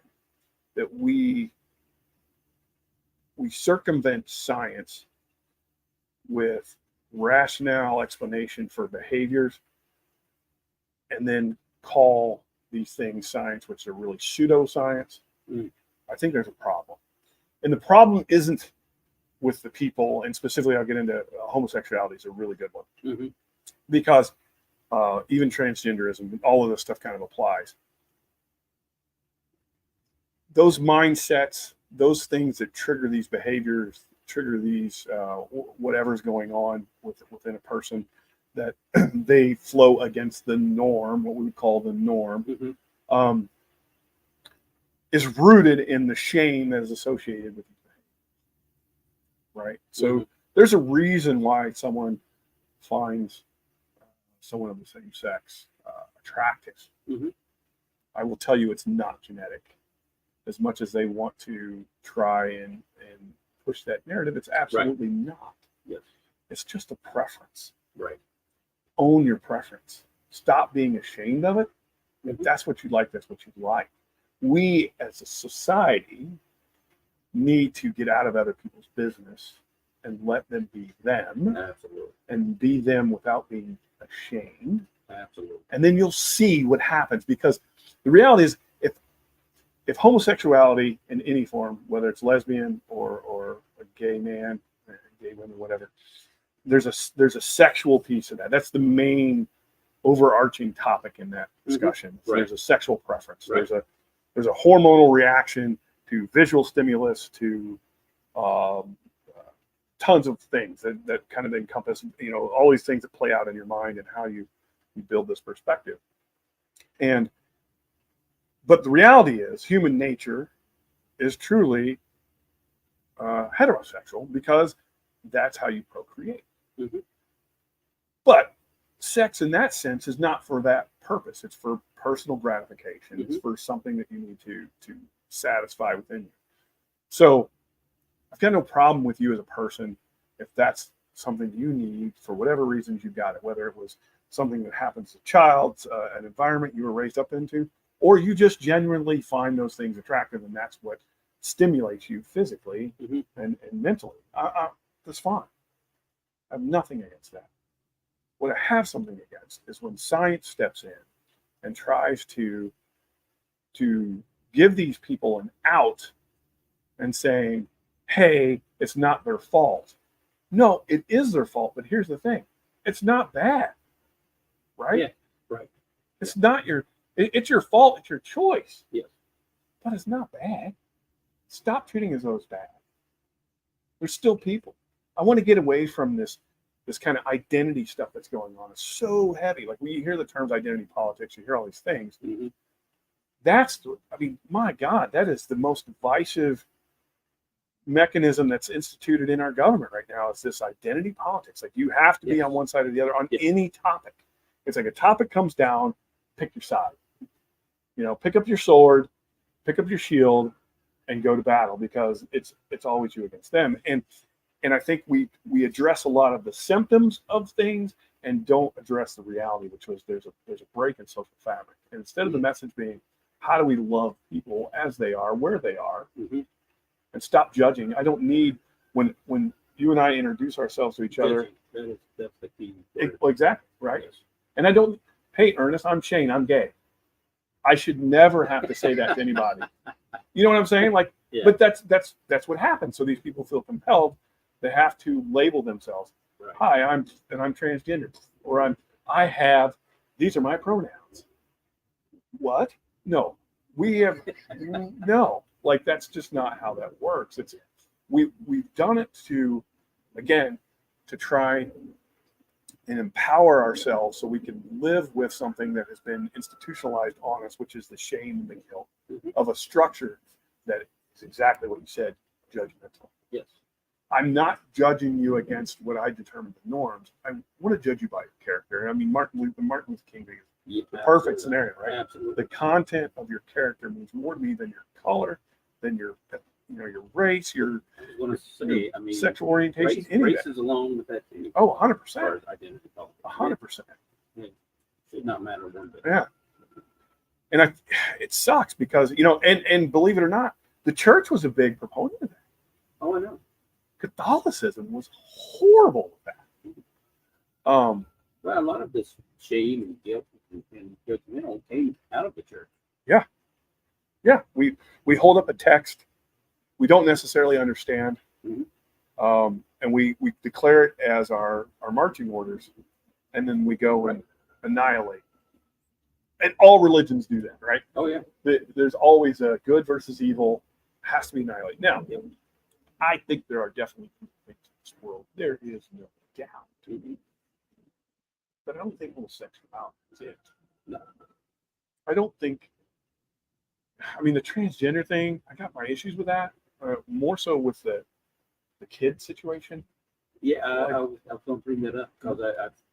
that we circumvent science with rationale explanation for behaviors and then call these things science, which are really pseudoscience, Mm. I think there's a problem. And the problem isn't with the people, and specifically I'll get into homosexuality is a really good one. Mm-hmm. Because even transgenderism, all of this stuff kind of applies. Those mindsets, those things that trigger these behaviors, trigger these whatever's going on within a person, that they flow against the norm, what we would call the norm, Mm-hmm. is rooted in the shame that is associated with these behaviors, right? So Mm-hmm. there's a reason why someone finds someone of the same sex attractive. Mm-hmm. I will tell you it's not genetic. As much as they want to try and push that narrative, it's absolutely not. Yes. It's just a preference. Right. Own your preference. Stop being ashamed of it. If Mm-hmm. that's what you like, that's what you like. We as a society need to get out of other people's business and let them be them. Absolutely. And be them without being ashamed. Absolutely. And then you'll see what happens, because the reality is if homosexuality in any form, whether it's lesbian or a gay man, gay women, whatever, there's a sexual piece of that. That's the main overarching topic in that discussion. Mm-hmm. Right. There's a sexual preference. Right. There's a hormonal reaction to visual stimulus, to tons of things that kind of encompass, all these things that play out in your mind and how you build this perspective. But the reality is human nature is truly heterosexual, because that's how you procreate. Mm-hmm. But sex in that sense is not for that purpose. It's for personal gratification. Mm-hmm. It's for something that you need to satisfy within you. So I've got no problem with you as a person if that's something you need for whatever reasons you got it, whether it was something that happens as a child, an environment you were raised up into, or you just genuinely find those things attractive and that's what stimulates you physically Mm-hmm. and mentally. That's fine. I have nothing against that. What I have something against is when science steps in and tries to give these people an out and saying, hey, it's not their fault. No, it is their fault, but here's the thing. It's not bad, right? Yeah, right. It's not it's your fault, it's your choice. Yes. But it's not bad. Stop treating it as though it's bad. There's still people. I want to get away from this kind of identity stuff that's going on. It's so heavy. Like when you hear the terms identity politics, you hear all these things. Mm-hmm. My God, that is the most divisive mechanism that's instituted in our government right now. Is this identity politics? Like you have to be on one side or the other on any topic. It's like a topic comes down, pick your side. Pick up your sword, pick up your shield, and go to battle, because it's always you against them. And I think we address a lot of the symptoms of things and don't address the reality, which was there's a break in social fabric. And instead of the message being, how do we love people as they are, where they are, Mm-hmm. and stop judging. I don't need when you and I introduce ourselves to each other. That's the key. Exactly, right? Yes. And I don't, hey, Ernest, I'm Shane, I'm gay. I should never have to say that to anybody. You know what I'm saying? Like, Yeah. but that's what happens. So these people feel compelled. They have to label themselves. Right. Hi, I'm transgender, or these are my pronouns. What? No, no. Like that's just not how that works. We've done it to try and empower ourselves so we can live with something that has been institutionalized on us, which is the shame and the guilt of a structure that is exactly what you said, judgmental. Yes. I'm not judging you against what I determine the norms. I want to judge you by your character. I mean, Martin Luther King is the perfect scenario, right? Absolutely. The content of your character means more to me than your color, than your race, your sexual orientation, race is along with that too. Oh, 100%. Identity politics. 100%. It should not matter one bit. Yeah. And it sucks because, and believe it or not, the church was a big proponent of that. Oh, I know. Catholicism was horrible with that. Well, a lot of this shame and guilt and judgmental came out of the church. Yeah, we hold up a text we don't necessarily understand, Mhm. and we declare it as our marching orders, and then we go and annihilate. And all religions do that, right? Oh yeah. There's always a good versus evil, has to be annihilated. Now, I think there are definitely things in this world. There is no doubt. Mhm. But I don't think homosexuality is it. No. I don't think. I mean, the transgender thing, I got my issues with that. More so with the kid situation. Yeah, I was going to bring that up because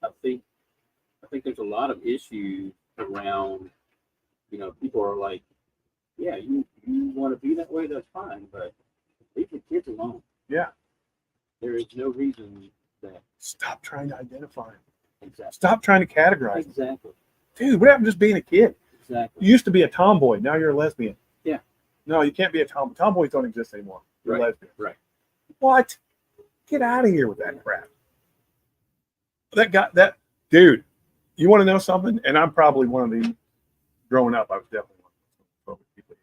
I think there's a lot of issues around, people are like, yeah, you want to be that way, that's fine, but leave the kids alone. Yeah. There is no reason that. Stop trying to identify them. Exactly. Stop trying to categorize them. Exactly. Dude, what happened to just being a kid? Exactly. You used to be a tomboy. Now you're a lesbian. Yeah. No, you can't be a tomboy. Tomboys don't exist anymore. You're Right. lesbian. Right. What? Get out of here with that crap. That dude, you want to know something? And I'm probably one of the, growing up, I was definitely one of the people.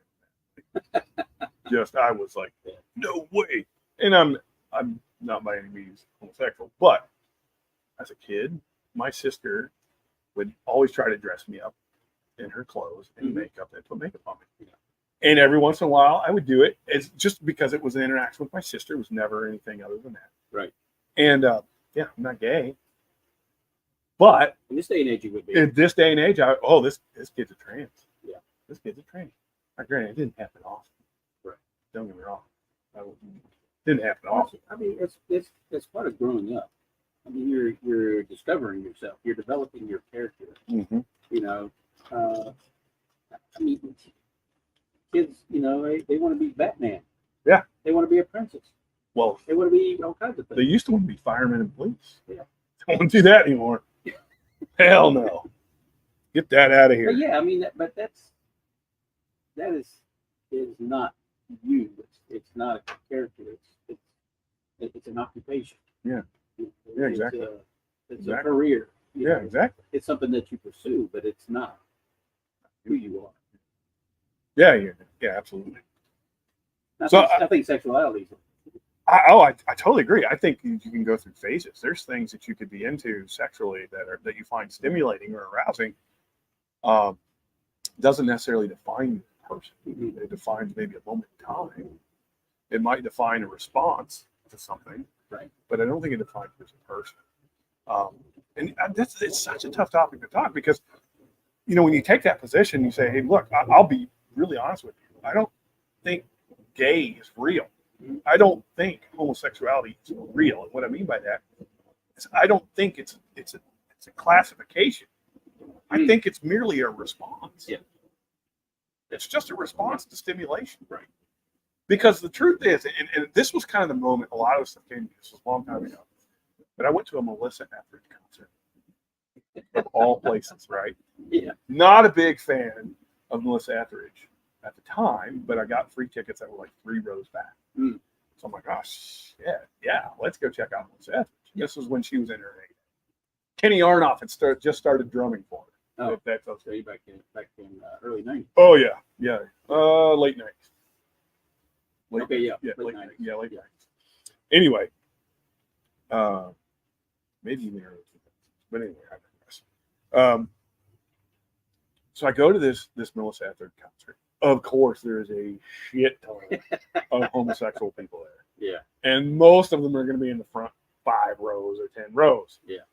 I was like, no way. And I'm not by any means homosexual, but as a kid, my sister would always try to dress me up in her clothes and makeup and put makeup on me. And every once in a while, I would do it. It's just because it was an interaction with my sister. It was never anything other than that. Right. And I'm not gay, but in this day and age, you would be. in this day and age, this kid's a trans. Yeah. This kid's a trans. Now, granted, it didn't happen often. Right. Don't get me wrong. It didn't happen often. I mean, it's part of growing up. I mean, you're discovering yourself. You're developing your character. Mm-hmm. I mean, kids, they want to be Batman. Yeah. They want to be a princess. Well, they want to be all kinds of things. They used to want to be firemen and police. Yeah. Don't want to do that anymore. Hell no. Get that out of here. But yeah, I mean, that is not you. It's not a character. It's an occupation. Yeah. Yeah, exactly. It's a career. Yeah, exactly. It's something that you pursue, but it's not who you are. Yeah, absolutely. I think sexuality. I totally agree. I think you can go through phases. There's things that you could be into sexually that you find stimulating or arousing. Doesn't necessarily define the person. Mm-hmm. It defines maybe a moment in time. It might define a response to something, right? But I don't think it defines you as a person. And it's such a tough topic to talk because, when you take that position, you say, hey, look, I'll be really honest with you. I don't think gay is real. I don't think homosexuality is real. And what I mean by that is I don't think it's a classification. I think it's merely a response. Yeah. It's just a response to stimulation. Right. Because the truth is, and this was kind of the moment a lot of us came to, this was a long time ago, but I went to a Melissa Etheridge concert of all places, right? Yeah. Not a big fan of Melissa Etheridge at the time, but I got free tickets that were like 3 rows back. Mm. So I'm like, oh, shit, yeah, let's go check out Melissa Etheridge. This was when she was in her age. Kenny Aronoff had just started drumming for her. Oh, that's okay. Back in early 90s. Oh, yeah. Late 90s. Okay, yeah. Late 90s. 90s. Yeah, late 90s. Anyway, maybe even early 2000s. But anyway, I digress. So I go to this Melissa Etheridge concert. Of course, there is a shit ton of homosexual people there. Yeah. And most of them are going to be in the front 5 rows or 10 rows. Yeah.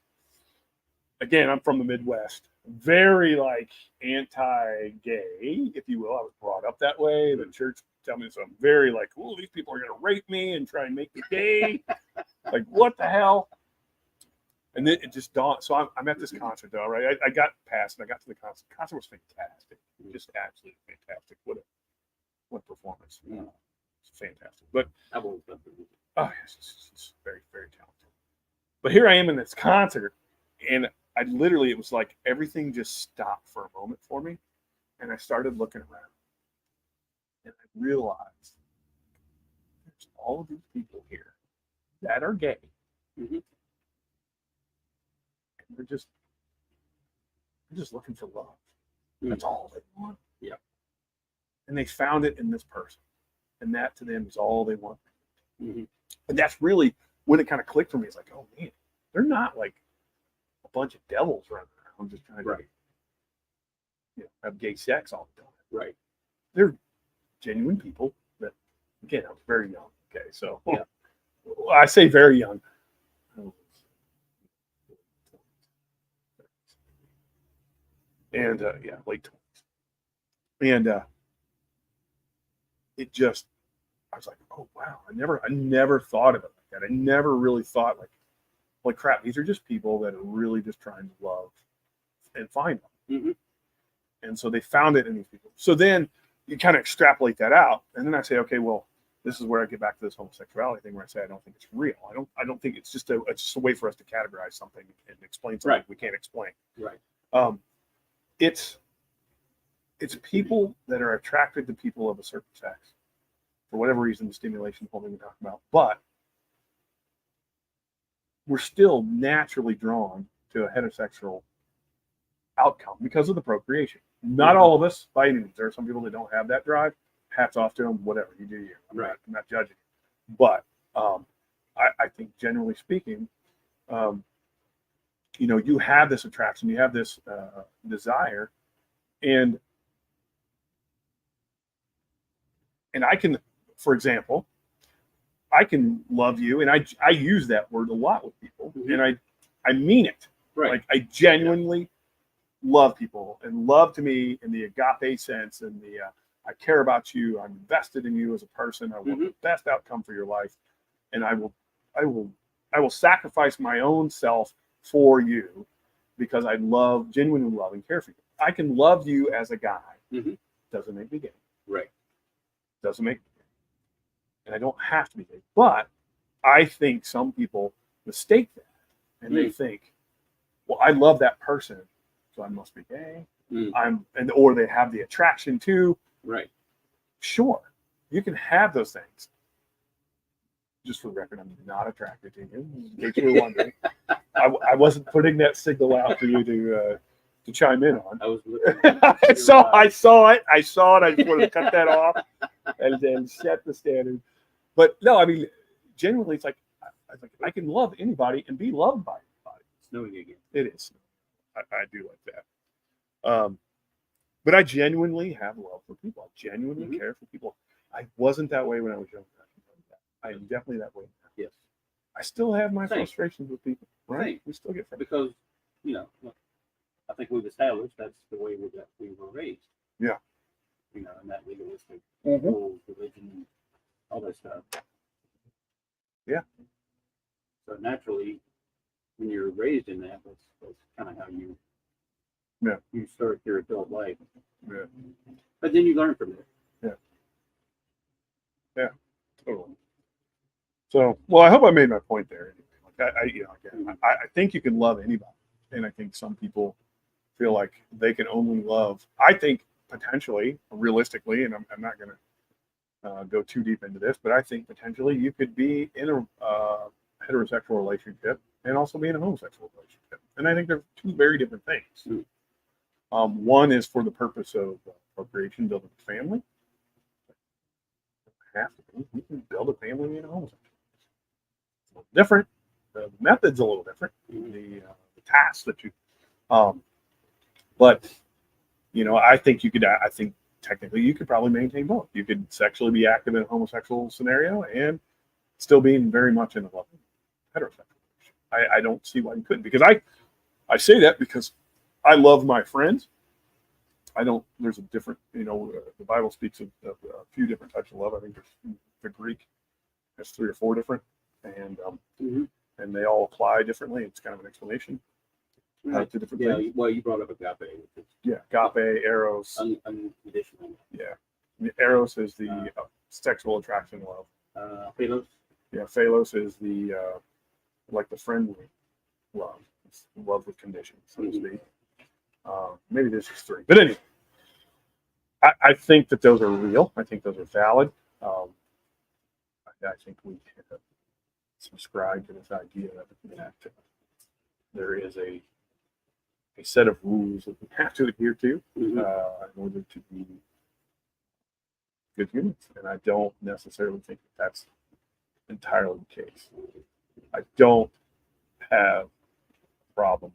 Again, I'm from the Midwest. Very anti-gay, if you will. I was brought up that way. The church tell me so. I'm very oh, these people are going to rape me and try and make me gay. What the hell? And then it just dawned. So I'm at this concert, though, right? I got past and I got to the concert. The concert was fantastic. Just absolutely fantastic. What performance. Yeah. It's fantastic. But I've always loved it. Oh, yes, it's very, very talented. But here I am in this concert, and I literally, it was like everything just stopped for a moment for me, and I started looking around, and I realized there's all of these people here that are gay, Mm-hmm. and they're They're just looking for love. Mm. That's all they want. Yeah. And they found it in this person. And that to them is all they want. Mm-hmm. And that's really when it kind of clicked for me. It's like, oh man, they're not like a bunch of devils running around just trying to have gay sex all the time. Right. They're genuine people that, again, I was very young. Okay, so Yeah. I say very young. And late 20s. And it just, I was like, oh wow, I never thought of it like that. I never really thought like crap, these are just people that are really just trying to love and find them. Mm-hmm. And so they found it in these people. So then you kind of extrapolate that out, and then I say, okay, well, this is where I get back to this homosexuality thing, where I say I don't think it's real. I don't think it's just a way for us to categorize something and explain something we can't explain. Right. It's people that are attracted to people of a certain sex for whatever reason, the stimulation holding we talk about, but we're still naturally drawn to a heterosexual outcome because of the procreation. Not all of us, by any means. There are some people that don't have that drive. Hats off to them. Whatever you do, I'm not judging. But I think, generally speaking, you have this attraction, you have this desire, and I can, for example, I can love you, and I use that word a lot with people, and I mean it. Right. Like I genuinely love people, and love to me in the agape sense, and the I care about you, I'm invested in you as a person, I want the best outcome for your life, and I will sacrifice my own self for you because I genuinely love and care for you. I can love you as a guy. Doesn't make me gay. Right. Doesn't make me gay. And I don't have to be gay. But I think some people mistake that, and they think, well, I love that person, so I must be gay. Or they have the attraction to. Right. Sure, you can have those things. Just for the record, I'm not attracted to you. In case you were wondering, I wasn't putting that signal out for you to chime in on. I was looking. I saw it. I just wanted to cut that off and then set the standard. But no, I mean, genuinely, it's like I can love anybody and be loved by anybody. Snowing again. It is. I do like that. But I genuinely have love for people. I genuinely care for people. I wasn't that way when I was younger. I am definitely that way now. Yes. I still have my Same. frustrations with people. Right? Same. We still get frustrated. Because, I think we've established that's the way we were raised. Yeah. And that legalistic rules, religion, all that stuff. Yeah. So naturally, when you're raised in that, that's kind of how you start your adult life. Yeah. But then you learn from it. Yeah. Totally. So, well, I hope I made my point there. I think you can love anybody, and I think some people feel like they can only love. I think potentially, realistically, and I'm not going to go too deep into this, but I think potentially you could be in a heterosexual relationship and also be in a homosexual relationship, and I think they're two very different things. One is for the purpose of procreation, building a family. You can build a family in a homosexual. It's a little different. The method's a little different. The tasks that you, but I think you could. I think technically you could probably maintain both. You could sexually be active in a homosexual scenario and still being very much in a loving heterosexual relationship. I don't see why you couldn't, because I say that because I love my friends. There's a different, the Bible speaks of a few different types of love. I think there's the Greek has 3 or 4 different, and they all apply differently. It's kind of an explanation to different things. Well, you brought up agape. Agape, eros. Unconditional. Yeah. Eros is the sexual attraction love. Philos. Yeah, philos is the like the friendly love. It's love with conditions, so to speak. Maybe this is 3, but anyway, I think that those are real. I think those are valid. I think we subscribe to this idea that there is a a set of rules that we have to adhere to Mhm. in order to be good humans. And I don't necessarily think that that's entirely the case. I don't have a problem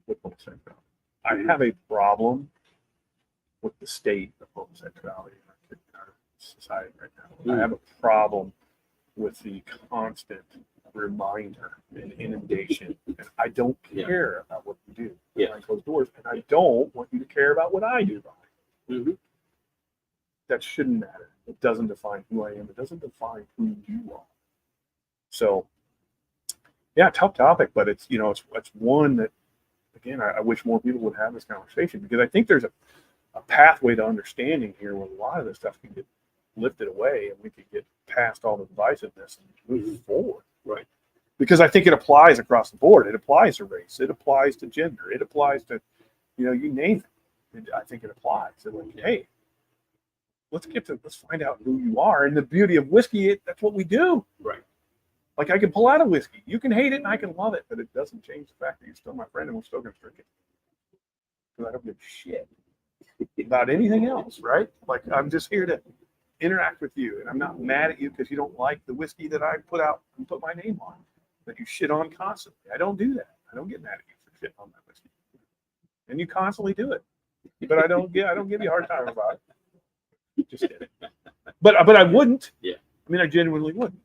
with homosexuality. I have a problem with the state of homosexuality in our society right now. I have a problem with the constant reminder and inundation. And I don't care about what you do behind closed doors, and I don't want you to care about what I do behind. Mm-hmm. That shouldn't matter. It doesn't define who I am. It doesn't define who you are. So, yeah, tough topic, but it's it's one that, again, I wish more people would have this conversation, because I think there's a pathway to understanding here where a lot of this stuff can get lifted away and we could get past all the divisiveness and move forward. Right. Because I think it applies across the board. It applies to race. It applies to gender. It applies to, you name it. I think it applies. So like, hey, let's find out who you are. And the beauty of whiskey, that's what we do. Right. Like, I can pull out a whiskey. You can hate it and I can love it, but it doesn't change the fact that you're still my friend and we're still going to drink it. Because I don't give a shit about anything else, right? Like, I'm just here to interact with you, and I'm not mad at you because you don't like the whiskey that I put out and put my name on, that you shit on constantly. I don't do that. I don't get mad at you for shitting on that whiskey. And you constantly do it. But I don't give you a hard time about it. Just kidding. But I wouldn't. Yeah. I mean, I genuinely wouldn't.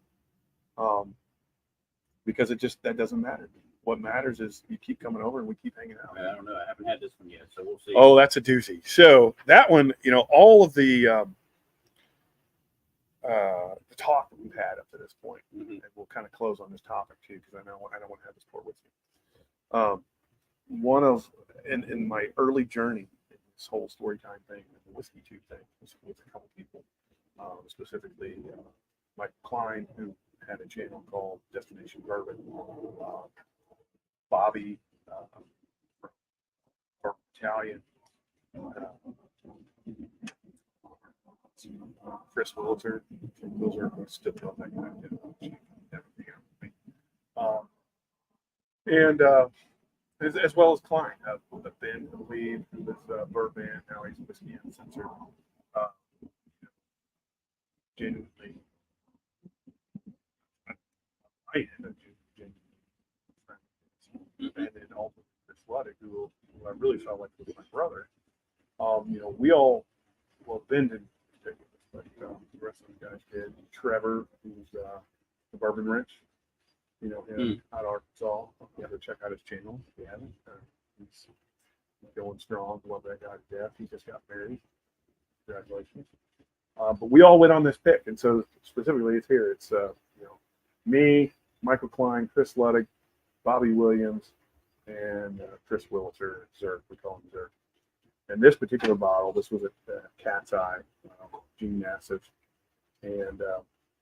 Because that doesn't matter. What matters is you keep coming over and we keep hanging out. I don't know. I haven't had this one yet, so we'll see. Oh, that's a doozy. So that one, all of the talk that we've had up to this point, and we'll kind of close on this topic too, because I don't want to have this pour with you. One of in my early journey in this whole story time thing, the whiskey tube thing, was with a couple people, specifically Mike Klein, who had a channel called Destination Bourbon. Bobby from Italian. Chris Wilter. Those are still doing that kind of and as well as Klein, Ben Lee, who was Birdman, now he's Whiskey Uncensored. Genuinely, I and then also Chris Luddick, who I really felt like was my brother. We all, Ben didn't take it, but the rest of the guys did. Trevor, who's the Bourbon Wrench, him out of Arkansas. You have to check out his channel if you haven't. He's going strong. Love that guy to death. He just got married. Congratulations. But we all went on this pick, and so specifically, it's here. It's me, Michael Klein, Chris Luddick, Bobby Williams, and Chris Wilter, Zerk. We call him Zerk. And this particular bottle, this was a Cat's Eye, Gene Nassif, and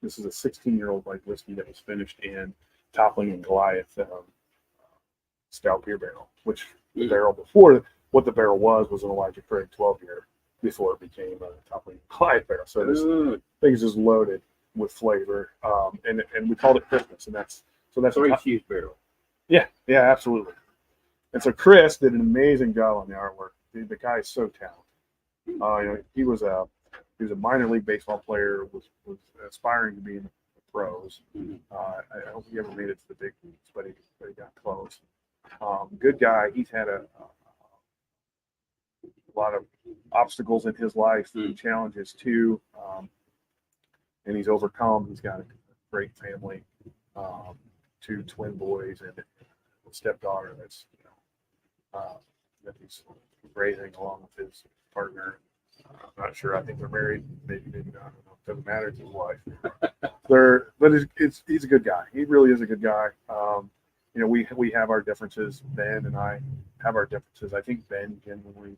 this is a 16-year-old light whiskey that was finished in Toppling and Goliath stout beer barrel, which the barrel before, what the barrel was an Elijah Craig 12-year before it became a Toppling and Goliath barrel. So this thing is just loaded with flavor, and we called it Christmas, and that's a huge barrel. Yeah, absolutely. And so Chris did an amazing job on the artwork. The guy is so talented. He was a minor league baseball player, was aspiring to be in the pros. I don't think he ever made it to the big leagues, but he got close. Good guy. He's had a lot of obstacles in his life and challenges too, and he's overcome. He's got a great family, 2 twin boys and a stepdaughter that's that he's raising along with his partner. I'm not sure. I think they're married. Maybe not. I don't know. It doesn't matter. It's his wife. But he's a good guy. He really is a good guy. We have our differences. Ben and I have our differences. I think Ben genuinely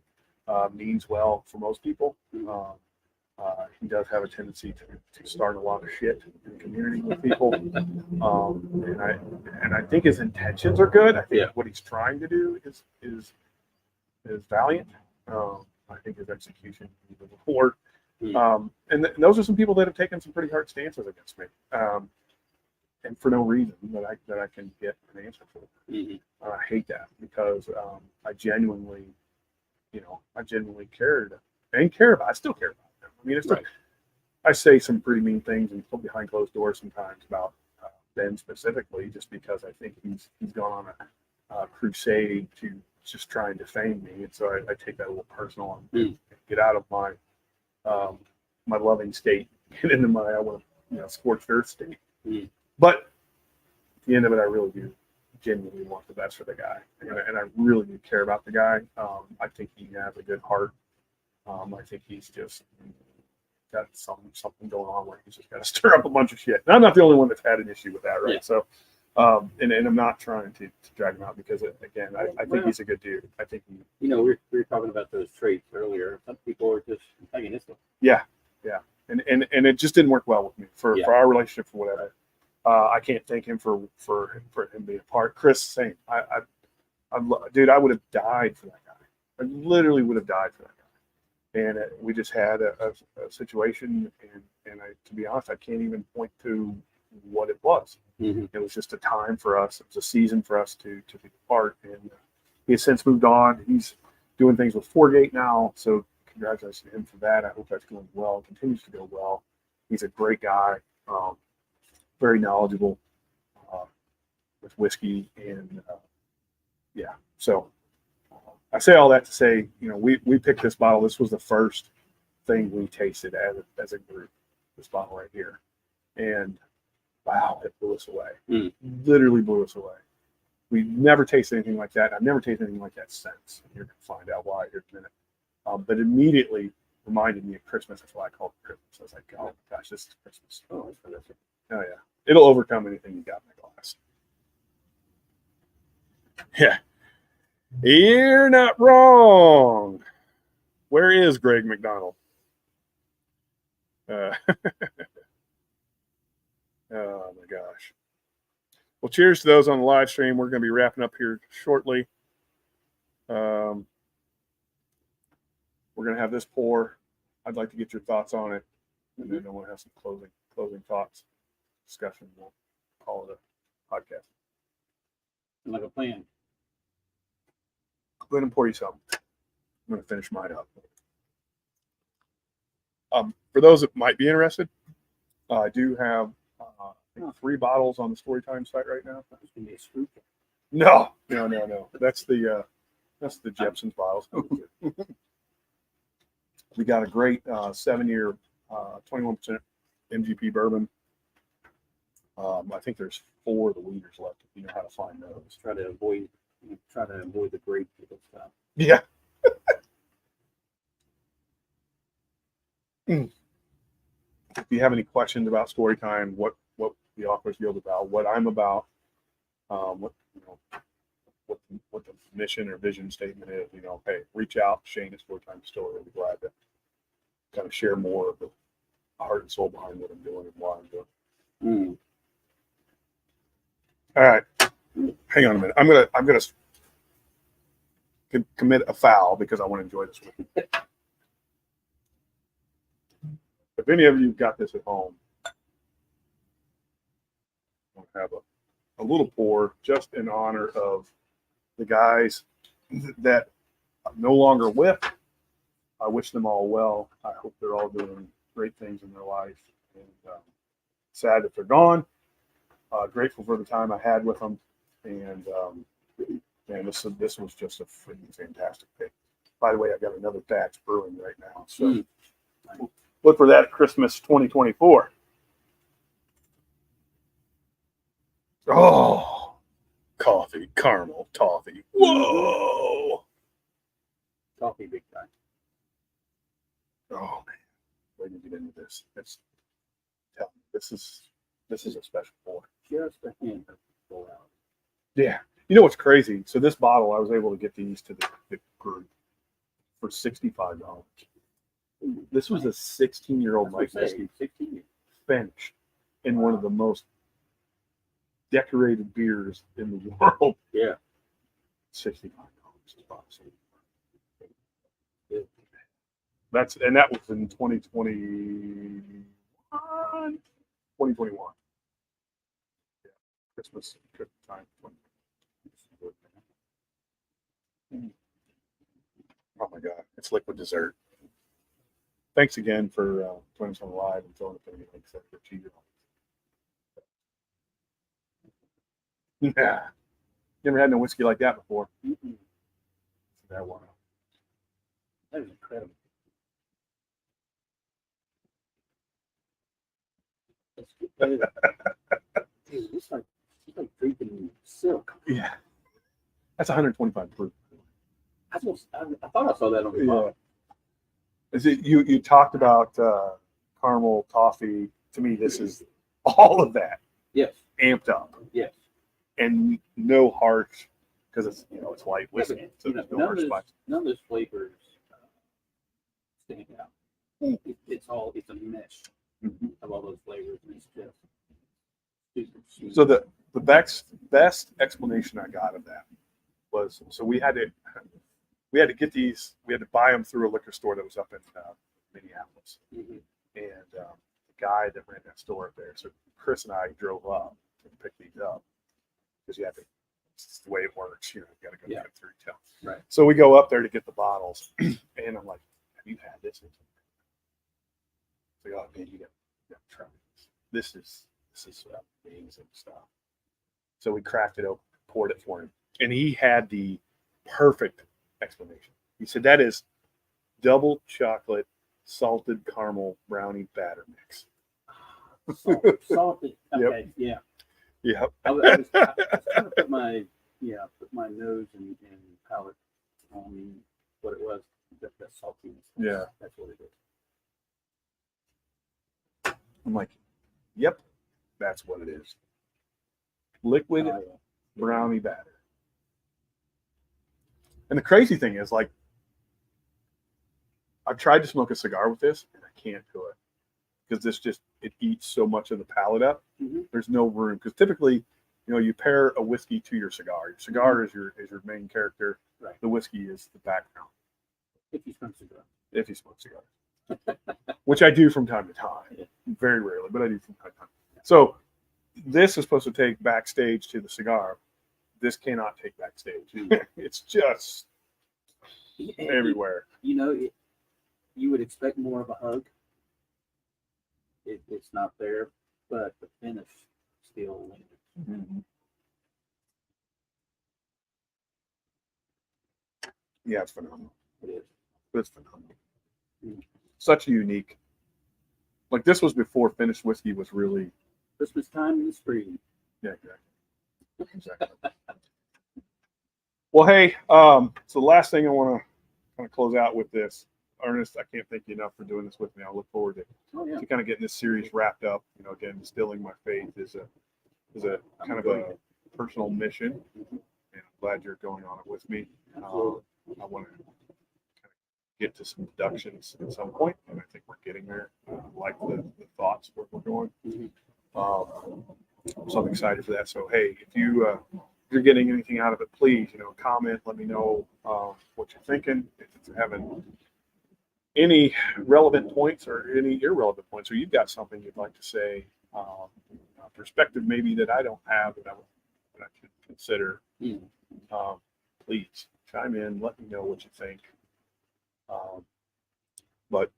means well for most people. He does have a tendency to start a lot of shit in the community with people, and I think his intentions are good. I think what he's trying to do is valiant. I think his execution is a report. And those are some people that have taken some pretty hard stances against me. and for no reason that I can get an answer for. Mhm. I hate that because I genuinely cared and care about. I still care about them. I mean, it's Right. I say some pretty mean things and put behind closed doors sometimes about Ben specifically, just because I think he's gone on a crusade to just try and defame me, and so I take that a little personal and get out of my my loving state, get into my I want scorched earth state. Mm. But at the end of it, I really do genuinely want the best for the guy, and I really do care about the guy. I think he has a good heart. I think he's just got something going on where he's just got to stir up a bunch of shit. And I'm not the only one that's had an issue with that, right? Yeah. So, and I'm not trying to drag him out because, again, I think he's a good dude. I think he, You know, we were talking about those traits earlier. Some people are just antagonistic. yeah, and it just didn't work well with me for our relationship for whatever. I can't thank him for him being a part. Chris, same. Dude, I would have died for that guy. I literally would have died for that guy. And we just had a situation, and to be honest, I can't even point to what it was. Mm-hmm. It was just a time for us. It was a season for us to be apart. And he has since moved on. He's doing things with Forgate now, so congratulations to him for that. I hope that's going well. It continues to go well. He's a great guy, very knowledgeable with whiskey, and yeah. So I say all that to say, we picked this bottle. This was the first thing we tasted as a group. This bottle right here, and wow, it blew us away. Literally blew us away. We never tasted anything like that. I've never tasted anything like that since. You're going to find out why here in a minute. But immediately reminded me of Christmas. That's why I called it Christmas. I was like, oh my gosh, this is Christmas. Oh yeah, it'll overcome anything you got in the glass. Yeah. You're not wrong. Where is Greg McDonald? Oh my gosh. Well, cheers to those on the live stream. We're going to be wrapping up here shortly. We're going to have this pour. I'd like to get your thoughts on it, and then I want to have some closing thoughts, discussion. We'll call it a podcast. Like a plan. Go ahead and pour you some. I'm going to finish mine up. For those that might be interested, I do have I think 3 bottles on the Storytime site right now. That was going to be a screw. No. That's the Jepson's bottles. We got a great 7-year 21% MGP bourbon. I think there's 4 of the leaders left if you know how to find those. Try to avoid the grape stuff. Yeah. If you have any questions about Storytime, what the author's guild about, what I'm about, what the mission or vision statement is, hey, reach out. Shane at Storytime Distillery. I'll be glad to kind of share more of the heart and soul behind what I'm doing and why I'm doing. All right, hang on a minute. I'm gonna commit a foul because I want to enjoy this with you. If any of you got this at home, I'll have a little pour just in honor of the guys that I'm no longer with. I wish them all well. I hope they're all doing great things in their life. And sad that they're gone. Grateful for the time I had with them. And man, this was just a freaking fantastic pick. By the way, I got another batch brewing right now. So look for that at Christmas 2024. Oh, coffee, caramel, toffee. Whoa. Coffee big time. Oh man, wait to get into this. This is a special pour. Just a hint of 4 hours. Yeah. You know what's crazy? So this bottle, I was able to get these to the group for $65. This was a 16-year-old light whiskey 16. finished in one of the most decorated beers in the world. Yeah. $65. That was in 2021. Christmas time. Oh my God, it's liquid dessert. Thanks again for joining us on the live and throwing it in except for cheese. Yeah, never had no whiskey like that before. Mm-mm. That one. That is incredible. It's good. Dude, it's like drinking silk. Yeah, that's 125 proof. I thought I saw that on the Yeah. bottle. Is it you talked about caramel toffee? To me, this is all of that Yes. amped up Yes. and no harsh because it's it's light Yeah, whiskey, but, so you know, there's no none of harsh those, spice. none of those flavors stand out. It's a mesh Mhm. of all those flavors, and it's just super sweet. So the best explanation I got of that was we had to get these, we had to buy them through a liquor store that was up in Minneapolis, Mhm. and the guy that ran that store up there. So Chris and I drove up to pick these up because you have to. It's the way it works, you got to go Yeah. through town. Right. So we go up there to get the bottles, and I'm like, "Have you had this?" It's like, "Oh man, you got to try this. This is amazing stuff." So we cracked it open, poured it for him, and he had the perfect explanation. He said that is double chocolate salted caramel brownie batter mix. Salted. Yep. Okay. Yeah. Yeah. I was trying to put my nose and palate on what it was. That saltiness. Yeah. That's what it is. I'm like, yep, that's what it is. Liquid Oh, yeah. brownie batter. And the crazy thing is, like, I've tried to smoke a cigar with this, and I can't do it because it eats so much of the palate up. Mhm. There's no room because typically, you pair a whiskey to your cigar. Your cigar is your main character. Right. The whiskey is the background. If you smoke cigar. If you smoke cigars, which I do from time to time, Yeah. very rarely, but I do from time to time. So this is supposed to take backstage to the cigar. This cannot take backstage. It's just everywhere. You would expect more of a hug. It's not there, but the finish still lingers. Yeah, it's phenomenal. It is. It's phenomenal. Such a unique. Like this was before finished whiskey was really. Christmas time in the spring. Yeah, exactly. Well, hey, so the last thing I want to kind of close out with this, Ernest, I can't thank you enough for doing this with me. I look forward to kind of getting this series wrapped up. Again, distilling my faith is a kind of a personal mission, and I'm glad you're going on it with me. I want to get to some deductions at some point, and I think we're getting there. I like the thoughts where we're going. So I'm excited for that. So hey, if you're getting anything out of it, please comment. Let me know what you're thinking. If you're having any relevant points or any irrelevant points, or you've got something you'd like to say, a perspective maybe that I don't have that I should consider. Please chime in. Let me know what you think. But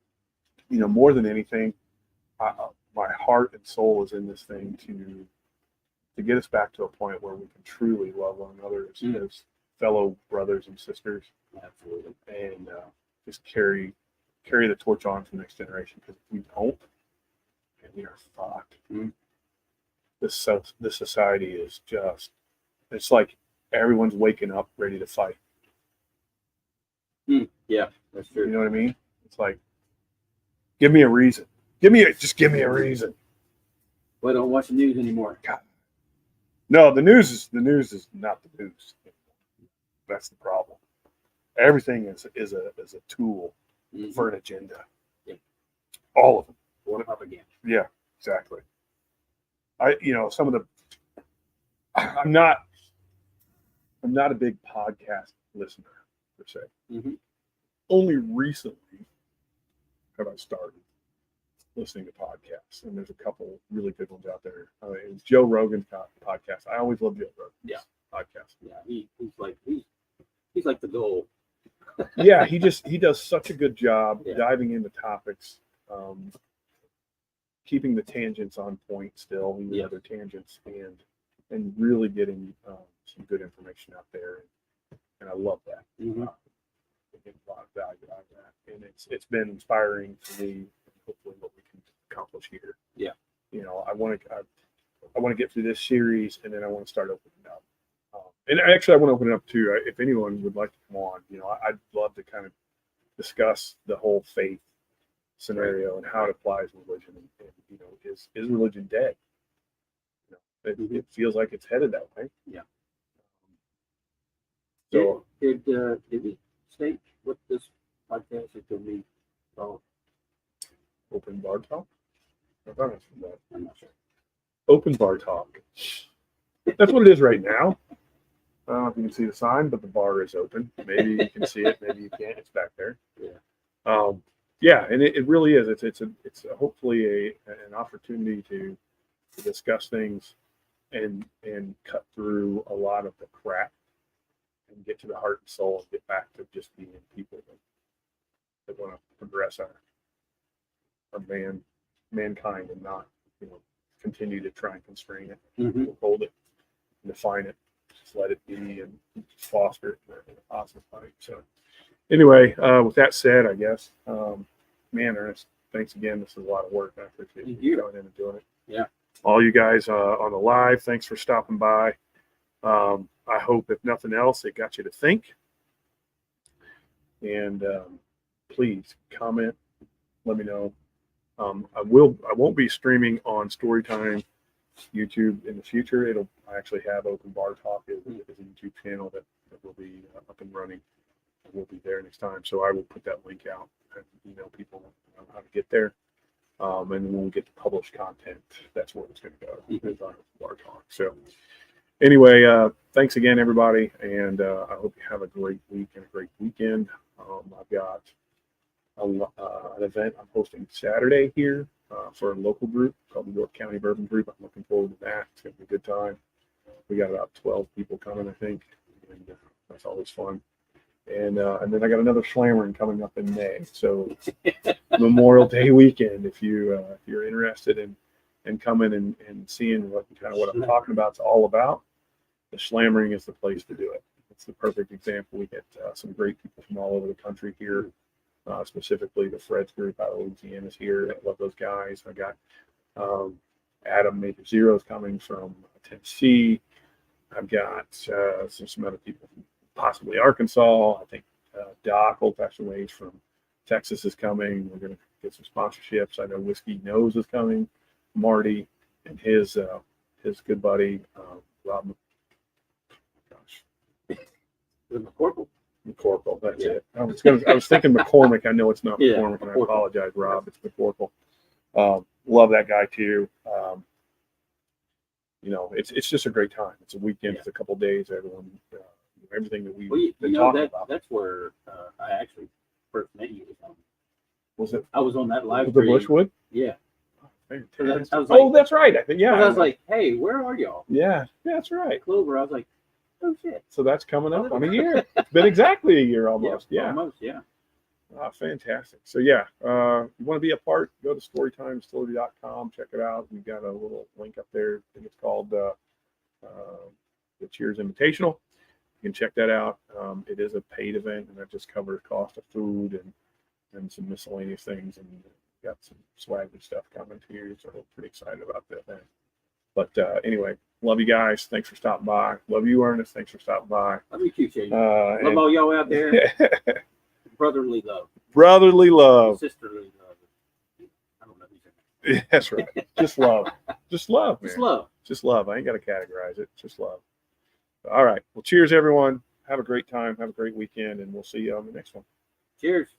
more than anything, my heart and soul is in this thing to get us back to a point where we can truly love one another as fellow brothers and sisters. Absolutely. And just carry the torch on to the next generation. Because if we don't, then we are fucked. This society is it's like everyone's waking up ready to fight. Yeah, that's true. You know what I mean? It's like, give me a reason. Give me a reason. Well, I don't watch the news anymore. God. No, the news is not the news. That's the problem. Everything is a tool for an agenda. Yeah. All of them. Propaganda. Yeah, exactly. Some of the I'm not a big podcast listener per se. Mhm. Only recently have I started. listening to podcasts, and there's a couple really good ones out there. It's Joe Rogan's podcast. I always love Joe Rogan's podcast. Yeah, he's like the goal. Yeah, he does such a good job Yeah. diving into topics, keeping the tangents on point still, even Yeah. other tangents, and really getting some good information out there. And I love that. Mhm. I get a lot of value out of that, and it's been inspiring for me. And hopefully, what we can accomplish here. Yeah. You know, I want to get through this series, and then I want to start opening up. And actually, I want to open it up too. If anyone would like to come on, you know, I'd love to kind of discuss the whole faith scenario and how it applies in religion. And you know, is religion dead? You know, it feels like it's headed that way. Yeah. So Did we state what this podcast is going to be called? open bar talk. I thought I said that. I'm not sure. Open bar talk. That's what it is right now. I don't know if you can see the sign, but the bar is open. Maybe you can see it, maybe you can't. It's back there. Yeah. Yeah, and it really is. It's hopefully an opportunity to discuss things and cut through a lot of the crap and get to the heart and soul and get back to just being people that want to progress our mankind and not, you know, continue to try and constrain it, Mhm. hold it, and define it. Just let it be and foster it in a positive light. So anyway, with that said, I guess, man, Ernest, thanks again. This is a lot of work. I appreciate Thank you you. going in and doing it. Yeah. All you guys on the live, thanks for stopping by. I hope, if nothing else, it got you to think. And please comment. Let me know. I won't be streaming on Storytime YouTube in the future. I actually have Open Bar Talk as a YouTube channel that will be up and running. We'll be there next time. So I will put that link out and email people how to get there. And when we get to published content, that's where it's going to go. It's on Open Bar Talk. So anyway, thanks again, everybody. And I hope you have a great week and a great weekend. I've got an event I'm hosting Saturday here for a local group called the York County Bourbon Group. I'm looking forward to that. It's going to be a good time. We got about 12 people coming, I think, and that's always fun. And then I got another slammering coming up in May. So Memorial Day weekend, if you're interested in coming and seeing what I'm talking about, it's all about, the slammering is the place to do it. It's the perfect example. We get some great people from all over the country here. Specifically the Fred's group out of Louisiana is here. I love those guys. I got Adam Major Zero's coming from Tennessee. I've got some other people from possibly Arkansas. I think Doc, Old Fashioned Ways from Texas is coming. We're going to get some sponsorships. I know Whiskey Nose is coming. Marty and his good buddy Rob. The McCorkle. McCorkle, that's it. I was thinking McCormick. I know it's not Yeah, McCormick, and I McCorkle. apologize, Rob. It's McCorkle. Love that guy too. You know, it's just a great time. It's a weekend. Yeah. It's a couple days. Everyone, everything that we've Well, you been know talking that about. that's where I actually first met you. Was it I was on that live the stream. Bushwood? Yeah. Fantastic. I was like- Oh, that's right. I think yeah. I was like, hey, where are y'all? yeah, that's right. Clover. I was like, oh shit. So that's coming up on a year. It's been exactly a year Yeah, almost. Yeah. almost. Yeah. Fantastic. So yeah, you want to be a part, go to storytimedistillery.com, check it out. We've got a little link up there. I think it's called the Cheers Invitational. You can check that out. It is a paid event, and that just covers cost of food and some miscellaneous things, and got some swagger stuff coming to you. So we're pretty excited about that event. But anyway, love you guys. Thanks for stopping by. Love you, Ernest. Thanks for stopping by. Love you too, Shane. Love And all y'all out there. Brotherly love. brotherly love. Sisterly love. I don't know who's in That's right. Just love. Just love, man. Just love. Just love. I ain't got to categorize it. Just love. All right. Well, cheers, everyone. Have a great time. Have a great weekend, and we'll see you on the next one. Cheers.